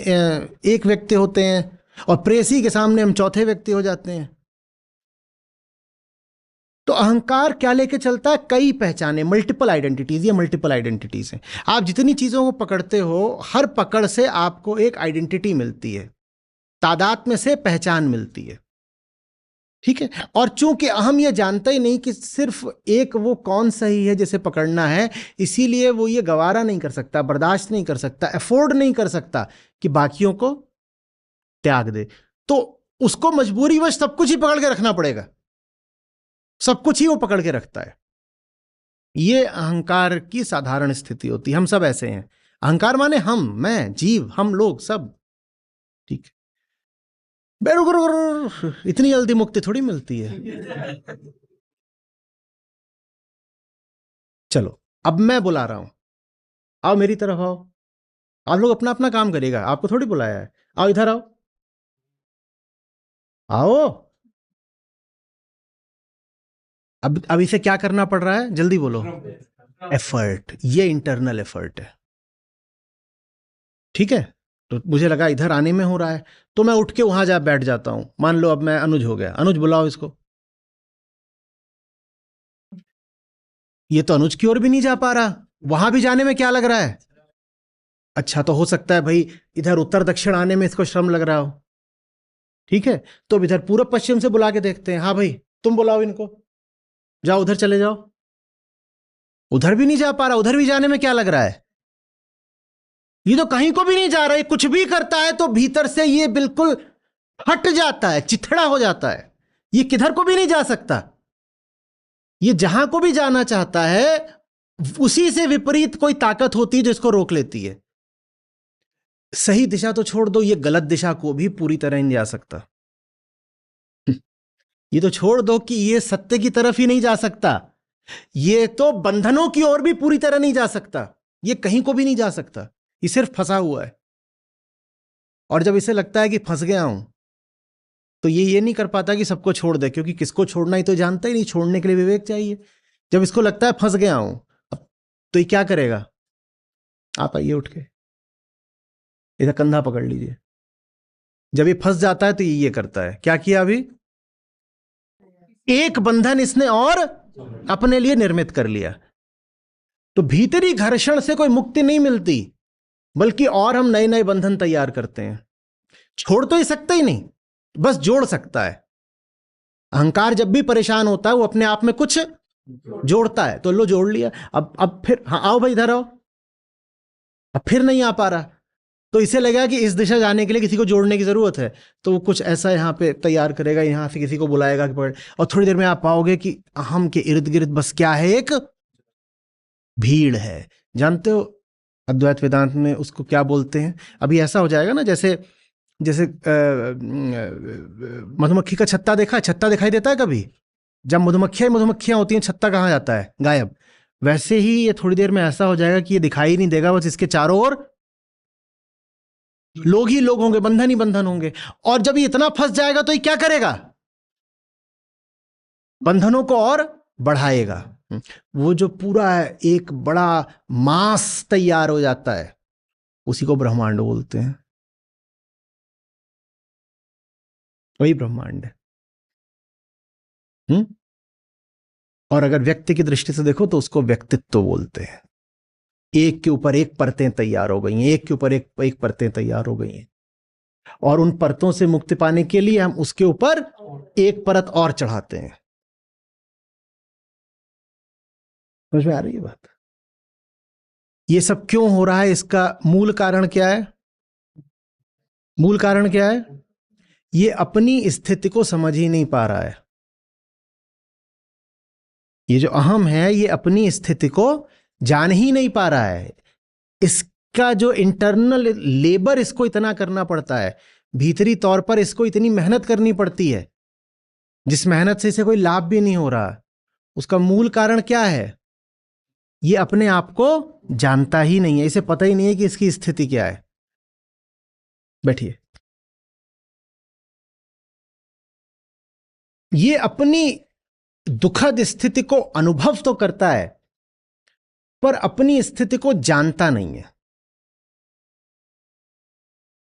[SPEAKER 1] एक व्यक्ति होते हैं, और प्रेसी के सामने हम चौथे व्यक्ति हो जाते हैं। तो अहंकार क्या लेके चलता है? कई पहचाने, मल्टीपल आइडेंटिटीज। ये मल्टीपल आइडेंटिटीज हैं। आप जितनी चीजों को पकड़ते हो, हर पकड़ से आपको एक आइडेंटिटी मिलती है, तादाद में से पहचान मिलती है, ठीक है। और चूंकि हम ये जानते ही नहीं कि सिर्फ एक वो कौन सही है जिसे पकड़ना है, इसीलिए वो ये गवारा नहीं कर सकता, बर्दाश्त नहीं कर सकता, अफोर्ड नहीं कर सकता कि बाकियों को त्याग दे। तो उसको मजबूरीवश सब कुछ ही पकड़ के रखना पड़ेगा, सब कुछ ही वो पकड़ के रखता है। ये अहंकार की साधारण स्थिति होती है। हम सब ऐसे हैं। अहंकार माने हम, मैं, जीव, हम लोग सब, ठीक है। इतनी जल्दी मुक्ति थोड़ी मिलती है। चलो अब मैं बुला रहा हूं, आओ मेरी तरफ आओ। आप लोग अपना अपना काम करिएगा, आपको थोड़ी बुलाया है। आओ इधर आओ, आओ। अब इसे क्या करना पड़ रहा है? जल्दी बोलो। एफर्ट। ये इंटरनल एफर्ट है, ठीक है। तो मुझे लगा इधर आने में हो रहा है, तो मैं उठ के वहां जा बैठ जाता हूं। मान लो अब मैं अनुज हो गया। अनुज बुलाओ इसको। ये तो अनुज की ओर भी नहीं जा पा रहा, वहां भी जाने में क्या लग रहा है? अच्छा, तो हो सकता है भाई इधर उत्तर दक्षिण आने में इसको श्रम लग रहा हो, ठीक है। तो अब इधर पूर्व पश्चिम से बुला के देखते हैं। हाँ भाई तुम बुलाओ इनको, जाओ उधर चले जाओ। उधर भी नहीं जा पा रहा, उधर भी जाने में क्या लग रहा है? ये तो कहीं को भी नहीं जा रहा है। कुछ भी करता है तो भीतर से ये बिल्कुल हट जाता है, चिथड़ा हो जाता है। ये किधर को भी नहीं जा सकता। ये जहां को भी जाना चाहता है, उसी से विपरीत कोई ताकत होती है जो इसको रोक लेती है। सही दिशा तो छोड़ दो, ये गलत दिशा को भी पूरी तरह नहीं जा सकता। ये तो छोड़ दो कि ये सत्य की तरफ ही नहीं जा सकता, ये तो बंधनों की ओर भी पूरी तरह नहीं जा सकता। ये कहीं को भी नहीं जा सकता, ये सिर्फ फंसा हुआ है। और जब इसे लगता है कि फंस गया हूं, तो ये नहीं कर पाता कि सबको छोड़ दे, क्योंकि किसको छोड़ना ही तो जानता ही नहीं। छोड़ने के लिए विवेक चाहिए। जब इसको लगता है फंस गया हूं, अब तो ये क्या करेगा? आप आइए उठ के, इधर कंधा पकड़ लीजिए। जब ये फंस जाता है तो ये करता है। क्या किया अभी? एक बंधन इसने और अपने लिए निर्मित कर लिया। तो भीतरी घर्षण से कोई मुक्ति नहीं मिलती, बल्कि और हम नए नए बंधन तैयार करते हैं। छोड़ तो ही सकता ही नहीं, बस जोड़ सकता है। अहंकार जब भी परेशान होता है वो अपने आप में कुछ जोड़ता है, तो लो जोड़ लिया। अब फिर हाँ आओ भाई इधर आओ। अब फिर नहीं आ पा रहा, तो इसे लगा कि इस दिशा जाने के लिए किसी को जोड़ने की जरूरत है, तो वो कुछ ऐसा यहाँ पे तैयार करेगा, यहाँ से किसी को बुलाएगा कि पढ़। और थोड़ी देर में आप पाओगे कि हम के इर्द गिर्द बस क्या है? एक भीड़ है। जानते हो अद्वैत वेदांत में उसको क्या बोलते हैं? अभी ऐसा हो जाएगा ना, जैसे जैसे मधुमक्खी का छत्ता देखा है? छत्ता दिखाई देता है कभी? जब मधुमक्खियां होती हैं, छत्ता कहाँ जाता है? गायब। वैसे ही ये थोड़ी देर में ऐसा हो जाएगा कि ये दिखाई नहीं देगा, बस इसके चारों ओर लोग ही लोग होंगे, बंधन ही बंधन होंगे। और जब ये इतना फंस जाएगा तो ये क्या करेगा? बंधनों को और बढ़ाएगा। वो जो पूरा एक बड़ा मास तैयार हो जाता है, उसी को ब्रह्मांड बोलते हैं। वही ब्रह्मांड है। और अगर व्यक्ति की दृष्टि से देखो तो उसको व्यक्तित्व बोलते हैं। एक के ऊपर एक परतें तैयार हो गई हैं, एक के ऊपर एक परतें तैयार हो गई हैं, और उन परतों से मुक्ति पाने के लिए हम उसके ऊपर एक परत और चढ़ाते हैं। समझ में आ रही है बात? ये सब क्यों हो रहा है? इसका मूल कारण क्या है? मूल कारण क्या है? ये अपनी स्थिति को समझ ही नहीं पा रहा है। ये जो अहम है ये अपनी स्थिति को जान ही नहीं पा रहा है। इसका जो इंटरनल लेबर इसको इतना करना पड़ता है, भीतरी तौर पर इसको इतनी मेहनत करनी पड़ती है, जिस मेहनत से इसे कोई लाभ भी नहीं हो रहा। उसका मूल कारण क्या है? ये अपने आप को जानता ही नहीं है, इसे पता ही नहीं है कि इसकी स्थिति क्या है। बैठिए। ये अपनी दुखद स्थिति को अनुभव तो करता है पर अपनी स्थिति को जानता नहीं है।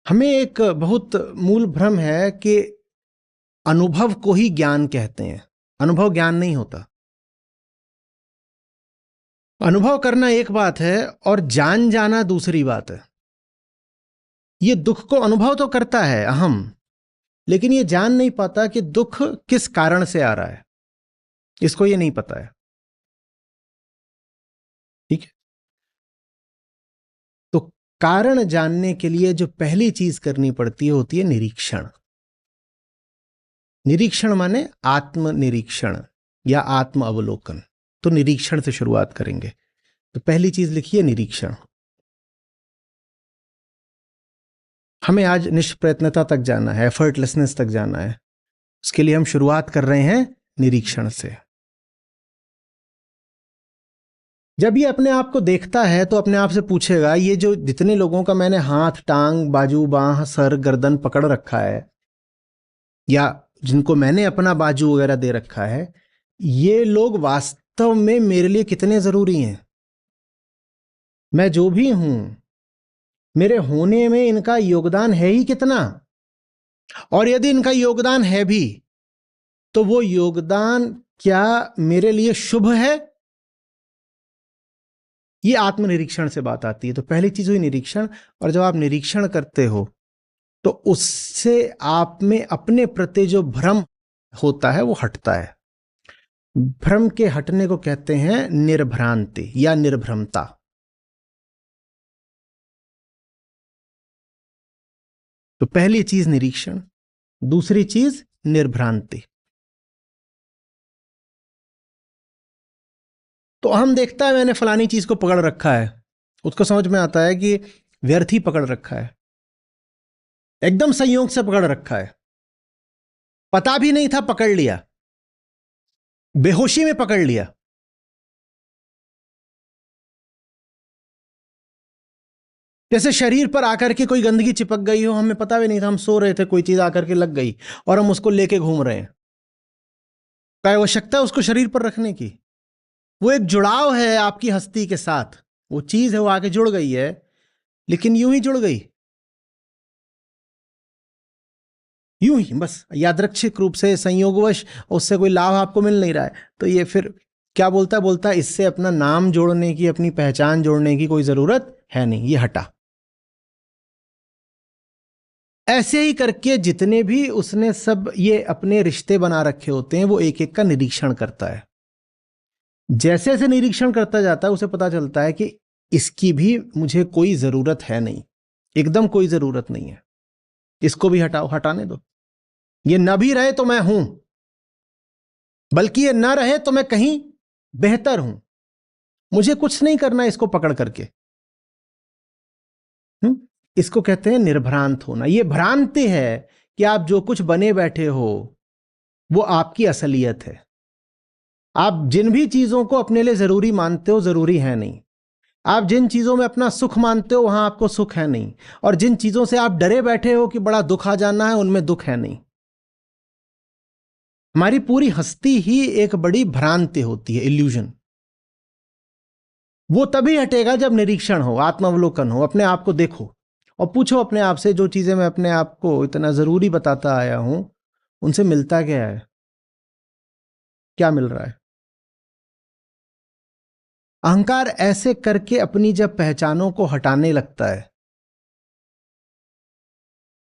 [SPEAKER 1] हमें एक बहुत मूल भ्रम है कि अनुभव को ही ज्ञान कहते हैं। अनुभव ज्ञान नहीं होता। अनुभव करना एक बात है और जान जाना दूसरी बात है। ये दुख को अनुभव तो करता है अहम, लेकिन ये जान नहीं पाता कि दुख किस कारण से आ रहा है, इसको ये नहीं पता है। ठीक है। तो कारण जानने के लिए जो पहली चीज करनी पड़ती है होती है निरीक्षण। निरीक्षण माने आत्मनिरीक्षण या आत्म अवलोकन। तो निरीक्षण से शुरुआत करेंगे। तो पहली चीज लिखिए निरीक्षण। हमें आज निष्प्रयत्नता तक जाना है, एफर्टलेसनेस तक जाना है। उसके लिए हम शुरुआत कर रहे हैं निरीक्षण से। जब ये अपने आप को देखता है तो अपने आप से पूछेगा, ये जो जितने लोगों का मैंने हाथ, टांग, बाजू, बांह, सर, गर्दन पकड़ रखा है, या जिनको मैंने अपना बाजू वगैरह दे रखा है, ये लोग वास्तव में मेरे लिए कितने जरूरी हैं? मैं जो भी हूं, मेरे होने में इनका योगदान है ही कितना? और यदि इनका योगदान है भी तो वो योगदान क्या मेरे लिए शुभ है? ये आत्मनिरीक्षण से बात आती है। तो पहली चीज हुई निरीक्षण। और जब आप निरीक्षण करते हो तो उससे आप में अपने प्रति जो भ्रम होता है वो हटता है। भ्रम के हटने को कहते हैं निर्भ्रांति या निर्भ्रमता। तो पहली चीज निरीक्षण, दूसरी चीज निर्भ्रांति। तो हम देखता है मैंने फलानी चीज को पकड़ रखा है, उसको समझ में आता है कि व्यर्थ ही पकड़ रखा है, एकदम संयोग से पकड़ रखा है, पता भी नहीं था, पकड़ लिया, बेहोशी में पकड़ लिया। जैसे शरीर पर आकर के कोई गंदगी चिपक गई हो, हमें पता भी नहीं था, हम सो रहे थे, कोई चीज आकर के लग गई और हम उसको लेके घूम रहे हैं। क्या आवश्यकता है उसको शरीर पर रखने की? वो एक जुड़ाव है आपकी हस्ती के साथ, वो चीज है, वो आके जुड़ गई है, लेकिन यूं ही जुड़ गई, यूं ही बस यादृच्छिक रूप से, संयोगवश, उससे कोई लाभ आपको मिल नहीं रहा है। तो ये फिर क्या बोलता है, इससे अपना नाम जोड़ने की, अपनी पहचान जोड़ने की कोई जरूरत है नहीं, ये हटा। ऐसे ही करके जितने भी उसने सब ये अपने रिश्ते बना रखे होते हैं वो एक एक का निरीक्षण करता है। जैसे जैसे निरीक्षण करता जाता है उसे पता चलता है कि इसकी भी मुझे कोई जरूरत है नहीं, एकदम कोई जरूरत नहीं है, इसको भी हटाओ, हटाने दो। ये न भी रहे तो मैं हूं, बल्कि ये न रहे तो मैं कहीं बेहतर हूं, मुझे कुछ नहीं करना इसको पकड़ करके। इसको कहते हैं निर्भ्रांत होना। ये भ्रांति है कि आप जो कुछ बने बैठे हो वो आपकी असलियत है। आप जिन भी चीजों को अपने लिए जरूरी मानते हो, जरूरी है नहीं। आप जिन चीजों में अपना सुख मानते हो, वहां आपको सुख है नहीं। और जिन चीजों से आप डरे बैठे हो कि बड़ा दुख आ जाना है, उनमें दुख है नहीं। हमारी पूरी हस्ती ही एक बड़ी भ्रांति होती है, इल्यूजन। वो तभी हटेगा जब निरीक्षण हो, आत्मावलोकन हो, अपने आप को देखो और पूछो अपने आप से, जो चीजें मैं अपने आप को इतना जरूरी बताता आया हूं, उनसे मिलता क्या है, क्या मिल रहा है? अहंकार ऐसे करके अपनी जब पहचानों को हटाने लगता है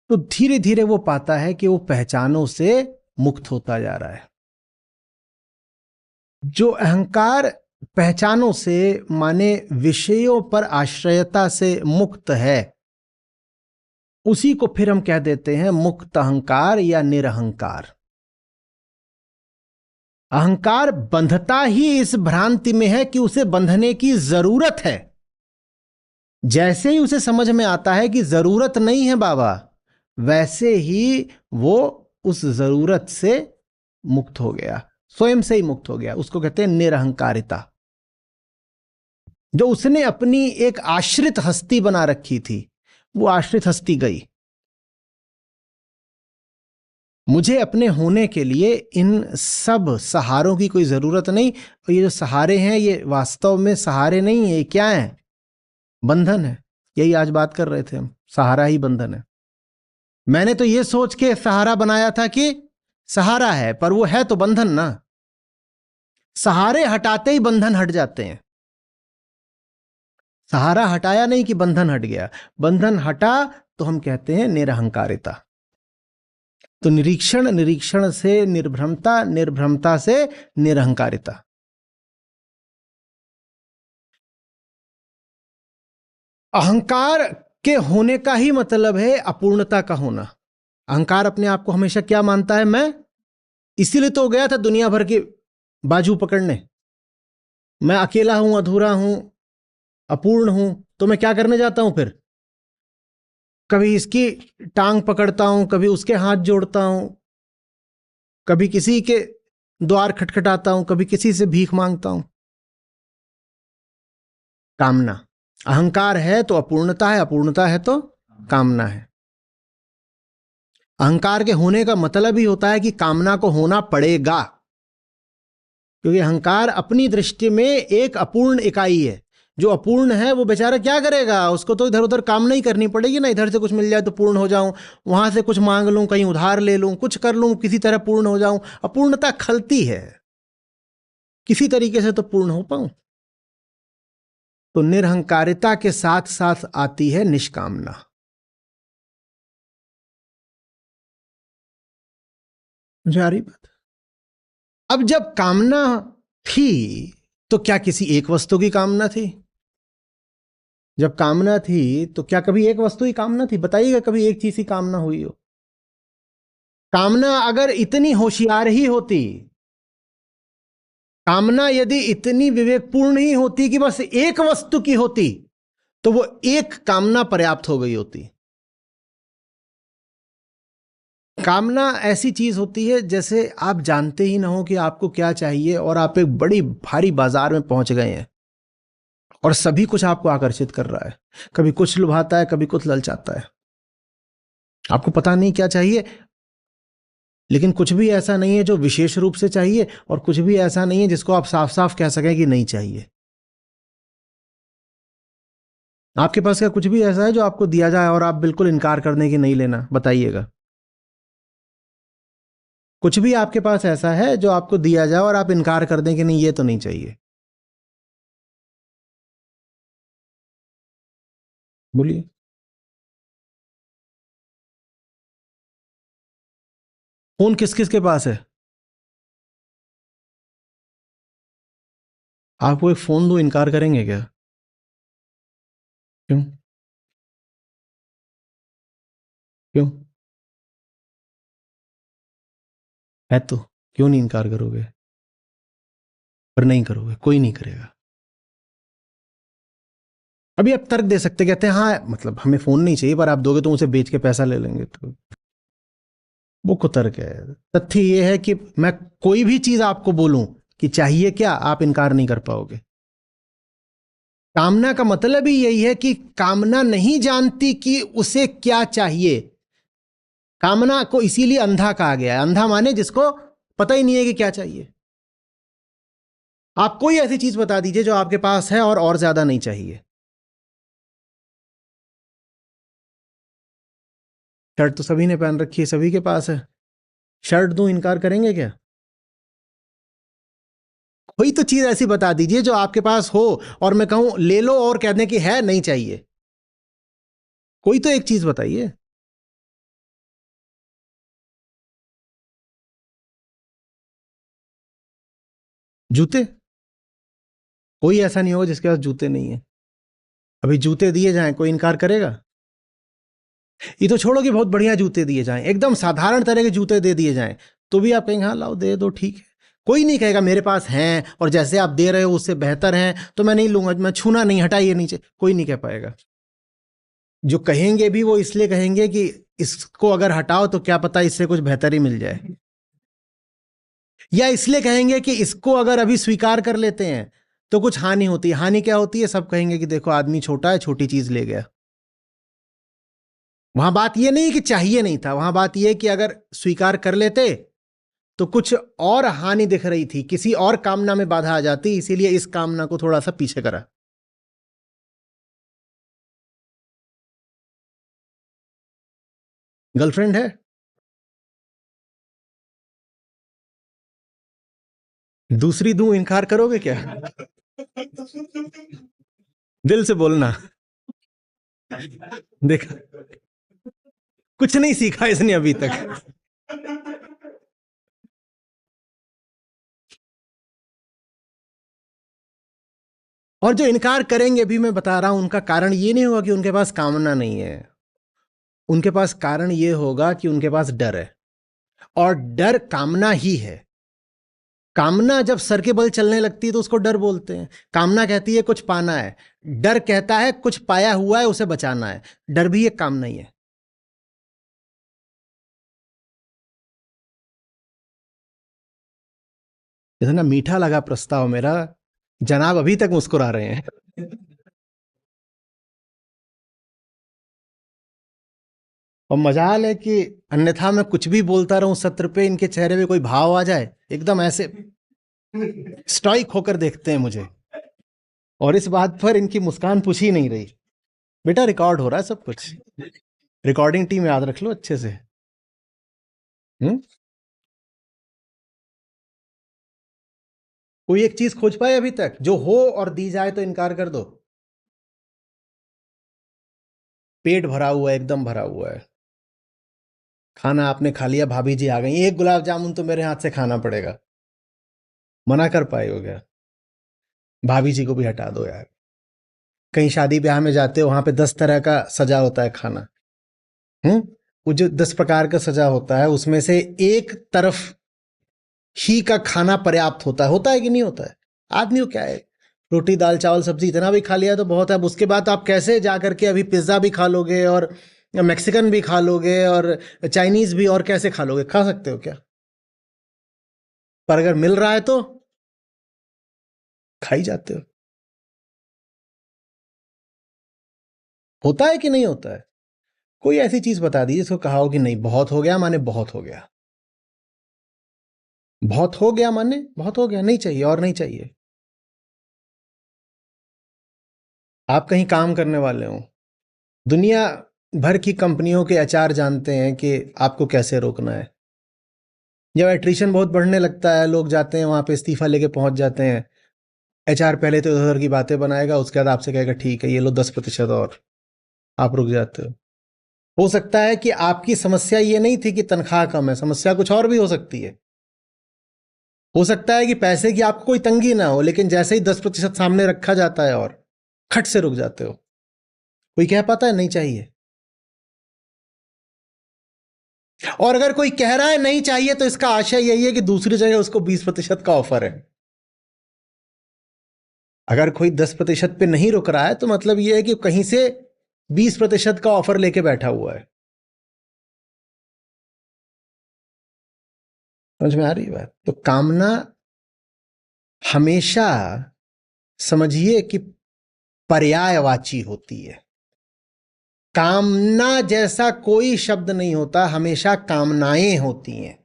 [SPEAKER 1] तो धीरे धीरे वो पाता है कि वो पहचानों से मुक्त होता जा रहा है। जो अहंकार पहचानों से माने विषयों पर आश्रयता से मुक्त है, उसी को फिर हम कह देते हैं मुक्त अहंकार या निरहंकार। अहंकार बंधता ही इस भ्रांति में है कि उसे बंधने की जरूरत है। जैसे ही उसे समझ में आता है कि जरूरत नहीं है बाबा, वैसे ही वो उस जरूरत से मुक्त हो गया, स्वयं से ही मुक्त हो गया। उसको कहते हैं निरहंकारिता। जो उसने अपनी एक आश्रित हस्ती बना रखी थी, वो आश्रित हस्ती गई। मुझे अपने होने के लिए इन सब सहारों की कोई जरूरत नहीं। और ये जो सहारे हैं, ये वास्तव में सहारे नहीं है, ये क्या है? बंधन है। यही आज बात कर रहे थे हम, सहारा ही बंधन है। मैंने तो ये सोच के सहारा बनाया था कि सहारा है, पर वो है तो बंधन ना। सहारे हटाते ही बंधन हट जाते हैं। सहारा हटाया नहीं कि बंधन हट गया, बंधन हटा तो हम कहते हैं निरहंकारिता। तो निरीक्षण, निरीक्षण से निर्भ्रमता, निर्भ्रमता से निरहंकारिता। अहंकार के होने का ही मतलब है अपूर्णता का होना। अहंकार अपने आप को हमेशा क्या मानता है? मैं। इसीलिए तो गया था दुनिया भर के बाजू पकड़ने। मैं अकेला हूं, अधूरा हूं, अपूर्ण हूं, तो मैं क्या करने जाता हूं फिर? कभी इसकी टांग पकड़ता हूं, कभी उसके हाथ जोड़ता हूं, कभी किसी के द्वार खटखटाता हूं, कभी किसी से भीख मांगता हूं। कामना। अहंकार है तो अपूर्णता है, अपूर्णता है तो कामना है। अहंकार के होने का मतलब ही होता है कि कामना को होना पड़ेगा, क्योंकि अहंकार अपनी दृष्टि में एक अपूर्ण इकाई है। जो अपूर्ण है वो बेचारा क्या करेगा? उसको तो इधर उधर काम नहीं करनी पड़ेगी ना। इधर से कुछ मिल जाए तो पूर्ण हो जाऊं, वहां से कुछ मांग लूं, कहीं उधार ले लूं, कुछ कर लूं, किसी तरह पूर्ण हो जाऊं। अपूर्णता खलती है, किसी तरीके से तो पूर्ण हो पाऊं। तो निरहंकारिता के साथ साथ आती है निष्कामना। जा रही बात? अब जब कामना थी तो क्या किसी एक वस्तु की कामना थी? जब कामना थी तो क्या कभी एक वस्तु की कामना थी? बताइएगा कभी एक चीज की कामना हुई हो? कामना अगर इतनी होशियार ही होती, कामना यदि इतनी विवेकपूर्ण ही होती कि बस एक वस्तु की होती, तो वो एक कामना पर्याप्त हो गई होती। कामना ऐसी चीज होती है जैसे आप जानते ही ना हो कि आपको क्या चाहिए, और आप एक बड़ी भारी बाजार में पहुंच गए हैं और सभी कुछ आपको आकर्षित कर रहा है। कभी कुछ लुभाता है, कभी कुछ ललचाता है। आपको पता नहीं क्या चाहिए, लेकिन कुछ भी ऐसा नहीं है जो विशेष रूप से चाहिए, और कुछ भी ऐसा नहीं है जिसको आप साफ साफ कह सकें कि नहीं चाहिए। आपके पास क्या कुछ भी ऐसा है जो आपको दिया जाए और आप बिल्कुल इनकार कर दें कि नहीं लेना? बताइएगा। कुछ भी आपके पास ऐसा है जो आपको दिया जाए और आप इनकार कर दें कि नहीं, ये तो नहीं चाहिए? बोलिए। फोन किस किस के पास है? आपको एक फोन दो, इनकार करेंगे क्या? क्यों? क्यों है तो क्यों नहीं इनकार करोगे? पर नहीं करोगे, कोई नहीं करेगा। अभी आप तर्क दे सकते, कहते हैं हाँ मतलब हमें फोन नहीं चाहिए, पर आप दोगे तो उसे बेच के पैसा ले लेंगे, तो वो कुतर्क है। तथ्य ये है कि मैं कोई भी चीज आपको बोलूं कि चाहिए क्या, आप इनकार नहीं कर पाओगे। कामना का मतलब ही यही है कि कामना नहीं जानती कि उसे क्या चाहिए। कामना को इसीलिए अंधा कहा गया है। अंधा माने जिसको पता ही नहीं है कि क्या चाहिए। आप कोई ऐसी चीज बता दीजिए जो आपके पास है और ज्यादा नहीं चाहिए। शर्ट तो सभी ने पहन रखी है, सभी के पास है। शर्ट दूं, इनकार करेंगे क्या? कोई तो चीज ऐसी बता दीजिए जो आपके पास हो और मैं कहूं ले लो और कह दें कि है नहीं चाहिए। कोई तो एक चीज बताइए। जूते। कोई ऐसा नहीं होगा जिसके पास जूते नहीं है। अभी जूते दिए जाएं, कोई इनकार करेगा? ये तो छोड़ो कि बहुत बढ़िया जूते दिए जाएं, एकदम साधारण तरह के जूते दे दिए जाएं, तो भी आप कहेंगे हाँ लाओ दे दो, ठीक है। कोई नहीं कहेगा मेरे पास हैं और जैसे आप दे रहे हो उससे बेहतर हैं तो मैं नहीं लूंगा, मैं छूना नहीं, हटाइए नीचे, कोई नहीं कह पाएगा। जो कहेंगे भी वो इसलिए कहेंगे कि इसको अगर हटाओ तो क्या पता इससे कुछ बेहतर ही मिल जाए, या इसलिए कहेंगे कि इसको अगर अभी स्वीकार कर लेते हैं तो कुछ हानि होती है। हानि क्या होती है? सब कहेंगे कि देखो आदमी छोटा है, छोटी चीज ले गया। वहां बात यह नहीं कि चाहिए नहीं था, वहां बात यह कि अगर स्वीकार कर लेते तो कुछ और हानि दिख रही थी, किसी और कामना में बाधा आ जाती, इसीलिए इस कामना को थोड़ा सा पीछे करा। गर्लफ्रेंड है? दूसरी दूं, इनकार करोगे क्या? दिल से बोलना। देखा, कुछ नहीं सीखा इसने अभी तक। और जो इनकार करेंगे, अभी मैं बता रहा हूं, उनका कारण ये नहीं होगा कि उनके पास कामना नहीं है, उनके पास कारण ये होगा कि उनके पास डर है, और डर कामना ही है। कामना जब सर के बल चलने लगती है तो उसको डर बोलते हैं। कामना कहती है कुछ पाना है, डर कहता है कुछ पाया हुआ है उसे बचाना है। डर भी एक कामना ही है। इतना मीठा लगा प्रस्ताव मेरा, जनाब अभी तक मुस्कुरा रहे हैं। और मजाल है कि अन्यथा मैं कुछ भी बोलता रहूं सत्र पे, इनके चेहरे पे कोई भाव आ जाए, एकदम ऐसे स्टॉइक होकर देखते हैं मुझे, और इस बात पर इनकी मुस्कान पूछ ही नहीं रही। बेटा रिकॉर्ड हो रहा है सब कुछ, रिकॉर्डिंग टीम याद रख लो अच्छे से। हम्म। कोई एक चीज खोज पाए अभी तक जो हो और दी जाए तो इनकार कर दो? पेट भरा हुआ है, एकदम भरा हुआ है, खाना आपने खा लिया, भाभी जी आ गई, एक गुलाब जामुन तो मेरे हाथ से खाना पड़ेगा, मना कर पाए हो क्या? भाभी जी को भी हटा दो यार। कहीं शादी ब्याह में जाते हो, वहां पे 10 तरह का सजा होता है खाना। हम्म। वो जो 10 प्रकार का सजा होता है उसमें से एक तरफ ही का खाना पर्याप्त होता है कि नहीं होता है? आदमी को क्या है, रोटी दाल चावल सब्जी इतना भी खा लिया तो बहुत है। अब उसके बाद आप कैसे जा करके अभी पिज्ज़ा भी खा लोगे और मैक्सिकन भी खा लोगे और चाइनीज भी, और कैसे खा लोगे? खा सकते हो क्या? पर अगर मिल रहा है तो खा ही जाते हो। होता है कि नहीं होता है? कोई ऐसी चीज बता दीजिए जिसको कहा हो कि नहीं बहुत हो गया माने बहुत हो गया। बहुत हो गया माने बहुत हो गया, नहीं चाहिए और नहीं चाहिए। आप कहीं काम करने वाले हो, दुनिया भर की कंपनियों के एचआर जानते हैं कि आपको कैसे रोकना है। जब एट्रिशन बहुत बढ़ने लगता है, लोग जाते हैं वहां पे इस्तीफा लेके पहुंच जाते हैं, एचआर पहले तो उधर की बातें बनाएगा, उसके बाद आपसे कहेगा ठीक है ये लो 10% और, आप रुक जाते हो। हो सकता है कि आपकी समस्या ये नहीं थी कि तनख्वाह कम है, समस्या कुछ और भी हो सकती है। हो सकता है कि पैसे की आपको कोई तंगी ना हो, लेकिन जैसे ही 10% सामने रखा जाता है और खट से रुक जाते हो। कोई कह पाता है नहीं चाहिए? और अगर कोई कह रहा है नहीं चाहिए तो इसका आशय यही है कि दूसरी जगह उसको 20% का ऑफर है। अगर कोई 10% पे नहीं रुक रहा है तो मतलब यह है कि कहीं से 20% का ऑफर लेके बैठा हुआ है। समझ में आ रही बात? तो कामना हमेशा समझिए कि पर्यायवाची होती है। कामना जैसा कोई शब्द नहीं होता, हमेशा कामनाएं होती हैं।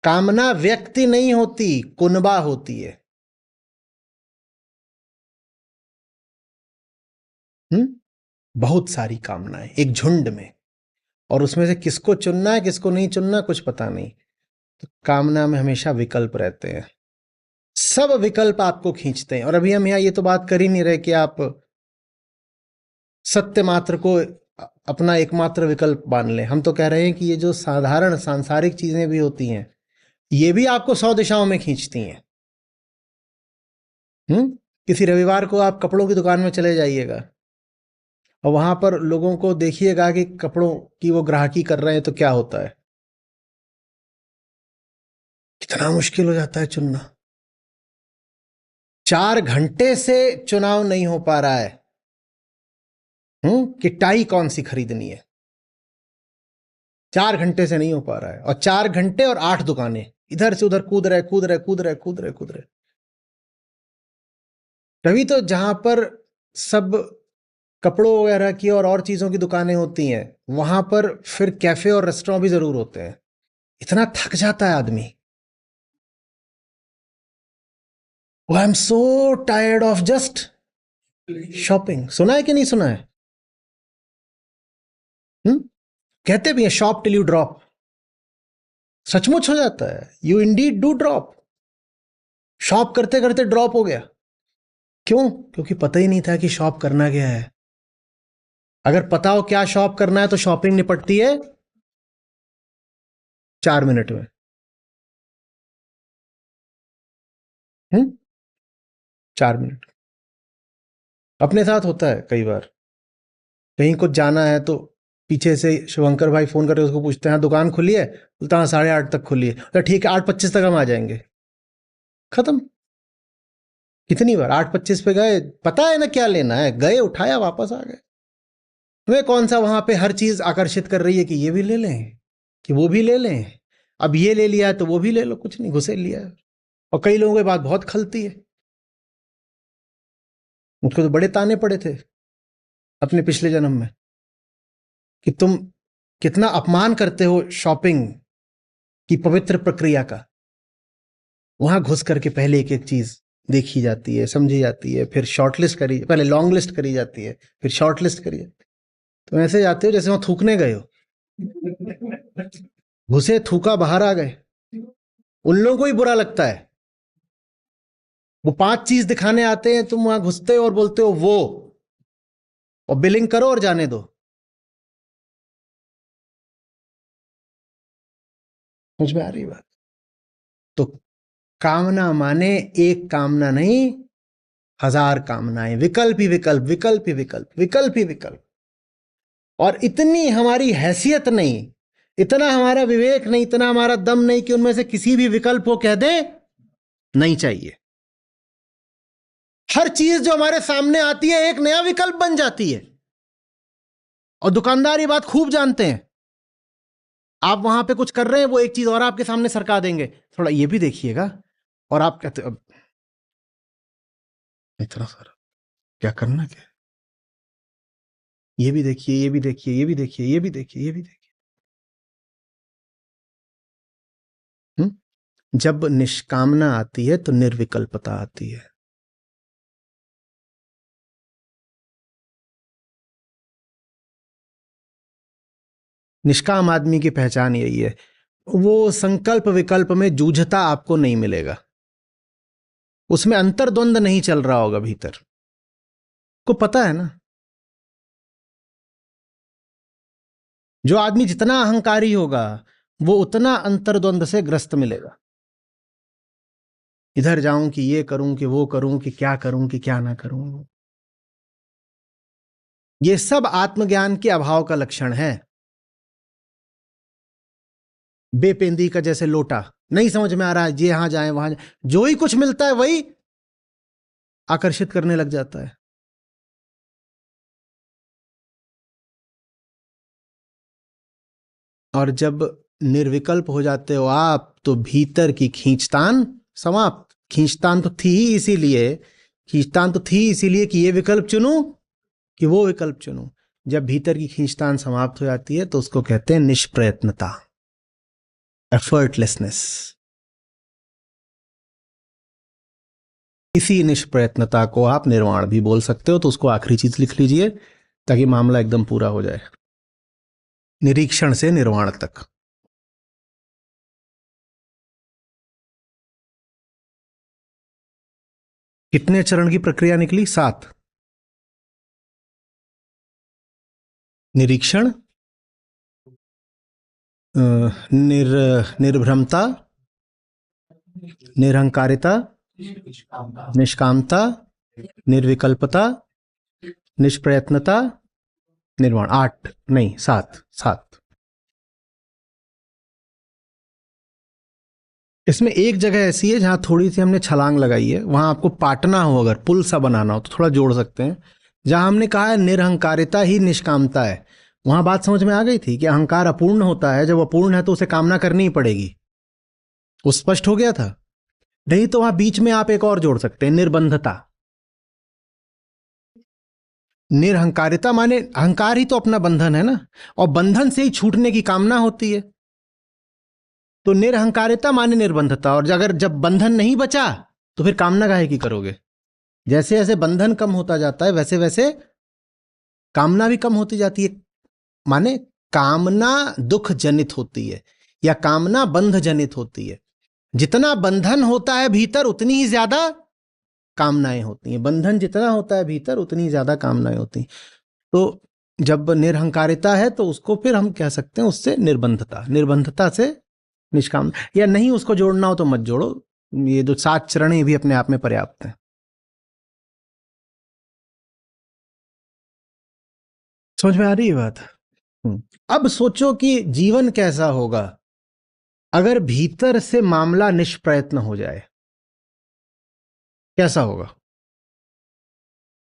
[SPEAKER 1] कामना व्यक्ति नहीं होती, कुनबा होती है। हम्म। बहुत सारी कामनाएं एक झुंड में, और उसमें से किसको चुनना है किसको नहीं चुनना कुछ पता नहीं। तो कामना में हमेशा विकल्प रहते हैं, सब विकल्प आपको खींचते हैं। और अभी हम यहाँ ये तो बात कर ही नहीं रहे कि आप सत्य मात्र को अपना एकमात्र विकल्प मान लें। हम तो कह रहे हैं कि ये जो साधारण सांसारिक चीजें भी होती हैं, ये भी आपको 100 दिशाओं में खींचती हैं। हम्म। किसी रविवार को आप कपड़ों की दुकान में चले जाइएगा और वहां पर लोगों को देखिएगा कि कपड़ों की वो ग्राहकी कर रहे हैं, तो क्या होता है? कितना मुश्किल हो जाता है चुनना। 4 घंटे से चुनाव नहीं हो पा रहा है। कि टाई कौन सी खरीदनी है, 4 घंटे से नहीं हो पा रहा है। और 4 घंटे और 8 दुकानें, इधर से उधर कूद रहे कूद रहे कूद रहे कूद रहे कूद रहे। तभी तो जहां पर सब कपड़ों वगैरह की और चीजों की दुकानें होती हैं, वहां पर फिर कैफे और रेस्टोरेंट भी जरूर होते हैं। इतना थक जाता है आदमी। I am so tired of just shopping. सुना है कि नहीं सुना है? हम्म कहते भी हैं शॉप टिल यू ड्रॉप। सचमुच हो जाता है। You Indeed do drop. Shop करते करते ड्रॉप हो गया। क्यों? क्योंकि पता ही नहीं था कि शॉप करना क्या है। अगर पता हो क्या शॉप करना है तो शॉपिंग निपटती है 4 मिनट में। 4 मिनट। अपने साथ होता है कई बार। कहीं कुछ जाना है तो पीछे से शुभंकर भाई फोन करके उसको पूछते हैं, हाँ दुकान खुली है? बोलता हाँ 8:30 तक खुली है। तो ठीक है 8:25 तक हम आ जाएंगे। खत्म। कितनी बार 8:25 पे गए, पता है ना क्या लेना है, गए उठाया वापस आ गए। तुम्हें कौन सा वहां पे हर चीज आकर्षित कर रही है कि ये भी ले लें कि वो भी ले लें। अब ये ले लिया है तो वो भी ले लो, कुछ नहीं, घुसे लिया है। और कई लोगों की बात बहुत खलती है। मुझको तो बड़े ताने पड़े थे अपने पिछले जन्म में कि तुम कितना अपमान करते हो शॉपिंग की पवित्र प्रक्रिया का। वहां घुस करके पहले एक एक चीज देखी जाती है, समझी जाती है, फिर शॉर्ट लिस्ट करी, पहले लॉन्ग लिस्ट करी जाती है, फिर शॉर्ट लिस्ट करी जाती है। तुम ऐसे जाते हो जैसे वहां थूकने गए हो। घुसे, थूका, बाहर आ गए। उन लोगों को ही बुरा लगता है। वो 5 चीज दिखाने आते हैं, तुम वहां घुसते हो और बोलते हो वो, और बिलिंग करो और जाने दो। समझ में आ रही बात? तो कामना माने एक कामना नहीं, 1000 कामनाएं, विकल्प ही विकल्प, विकल्प ही विकल्प, विकल्प ही विकल्प। और इतनी हमारी हैसियत नहीं, इतना हमारा विवेक नहीं, इतना हमारा दम नहीं कि उनमें से किसी भी विकल्प को कह दें नहीं चाहिए। हर चीज जो हमारे सामने आती है एक नया विकल्प बन जाती है। और दुकानदार ये बात खूब जानते हैं। आप वहां पे कुछ कर रहे हैं, वो एक चीज और आपके सामने सरका देंगे, थोड़ा ये भी देखिएगा। और आप कहते अब इतना सारा क्या करना, क्या ये भी देखिए, ये भी देखिए, ये भी देखिए, ये भी देखिए, ये भी देखिए। जब निष्कामना आती है तो निर्विकल्पता आती है। निष्काम आदमी की पहचान यही है। वो संकल्प विकल्प में जूझता आपको नहीं मिलेगा। उसमें अंतर्द्वंद नहीं चल रहा होगा भीतर। को पता है ना, जो आदमी जितना अहंकारी होगा वो उतना अंतर्द्वंद से ग्रस्त मिलेगा। इधर जाऊं कि ये करूं कि वो करूं कि क्या करूं कि क्या ना करूं। ये सब आत्मज्ञान के अभाव का लक्षण है। बेपेंदी का जैसे लोटा, नहीं समझ में आ रहा है, ये यहां जाए वहां जाए, जो ही कुछ मिलता है वही आकर्षित करने लग जाता है। और जब निर्विकल्प हो जाते हो आप तो भीतर की खींचतान समाप्त। खींचतान तो थी इसीलिए कि ये विकल्प चुनूं कि वो विकल्प चुनूं। जब भीतर की खींचतान समाप्त हो जाती है तो उसको कहते हैं निष्प्रयत्नता, एफर्टलेसनेस। इसी निष्प्रयत्नता को आप निर्वाण भी बोल सकते हो। तो उसको आखिरी चीज लिख लीजिए ताकि मामला एकदम पूरा हो जाए। निरीक्षण से निर्वाण तक। कितने चरण की प्रक्रिया निकली? 7। निरीक्षण, निर्भ्रमता, निरहंकारिता, निष्कामता, निर्विकल्पता, निष्प्रयत्नता, निर्वाण। 8 नहीं, 7। 7। इसमें एक जगह ऐसी है जहां थोड़ी सी हमने छलांग लगाई है, वहां आपको पाटना हो, अगर पुल सा बनाना हो तो थोड़ा जोड़ सकते हैं। जहां हमने कहा है निरहंकारिता ही निष्कामता है, वहां बात समझ में आ गई थी कि अहंकार अपूर्ण होता है, जब अपूर्ण है तो उसे कामना करनी ही पड़ेगी। वो स्पष्ट हो गया था। नहीं तो वहां बीच में आप एक और जोड़ सकते हैं, निर्बंधता। निरहंकारिता माने अहंकार ही तो अपना बंधन है ना, और बंधन से ही छूटने की कामना होती है। तो निरहंकारिता माने निर्बंधता, और अगर जब बंधन नहीं बचा तो फिर कामना काहे की करोगे। जैसे जैसे बंधन कम होता जाता है वैसे वैसे कामना भी कम होती जाती है। माने कामना दुख जनित होती है या कामना बंध जनित होती है। जितना बंधन होता है भीतर उतनी ही ज्यादा कामनाएं होती हैं। बंधन जितना होता है भीतर उतनी ही ज्यादा कामनाएं होती हैं। तो जब निरहंकारिता है तो उसको फिर हम कह सकते हैं उससे निर्बंधता, निर्बंधता से निष्काम। या नहीं उसको जोड़ना हो तो मत जोड़ो, ये जो 7 चरण ये भी अपने आप में पर्याप्त है। समझ में आ रही है बात? अब सोचो कि जीवन कैसा होगा अगर भीतर से मामला निष्प्रयत्न हो जाए। कैसा होगा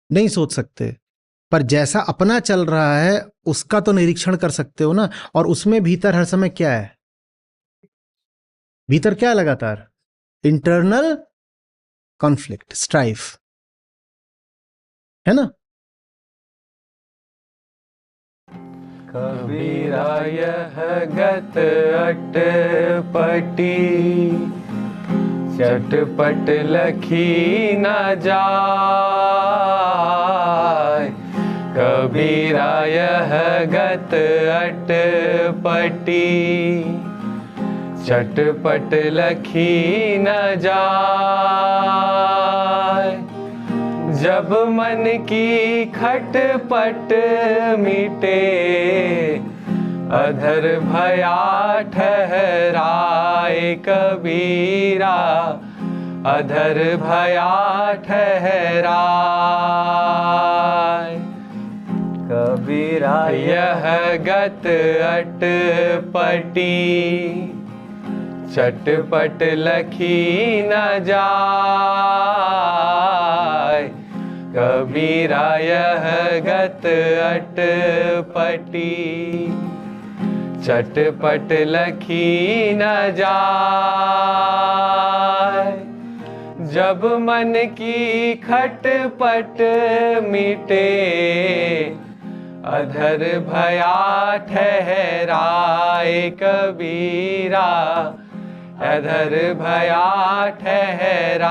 [SPEAKER 1] नहीं सोच सकते, पर जैसा अपना चल रहा है उसका तो निरीक्षण कर सकते हो ना। और उसमें भीतर हर समय क्या है, भीतर क्या है लगातार? इंटरनल कॉन्फ्लिक्ट, स्ट्राइफ, है ना।
[SPEAKER 2] कबीरा यह गत अटपटी, चटपट लखी न जाय। कबीरा यह गत अटपटी, चटपट लखी न जाय। जब मन की खटपट मिटे, अधर भया ठहराए। कबीरा अधर भया ठहराए। कबीरा यह गत अटपटी, चटपट लखी न जाय। कबीरा यह गत अटपटी, चटपट लखी न जाय। जब मन की खटपट मिटे, अधर भया ठहराए। कबीरा अधर भया ठहराए।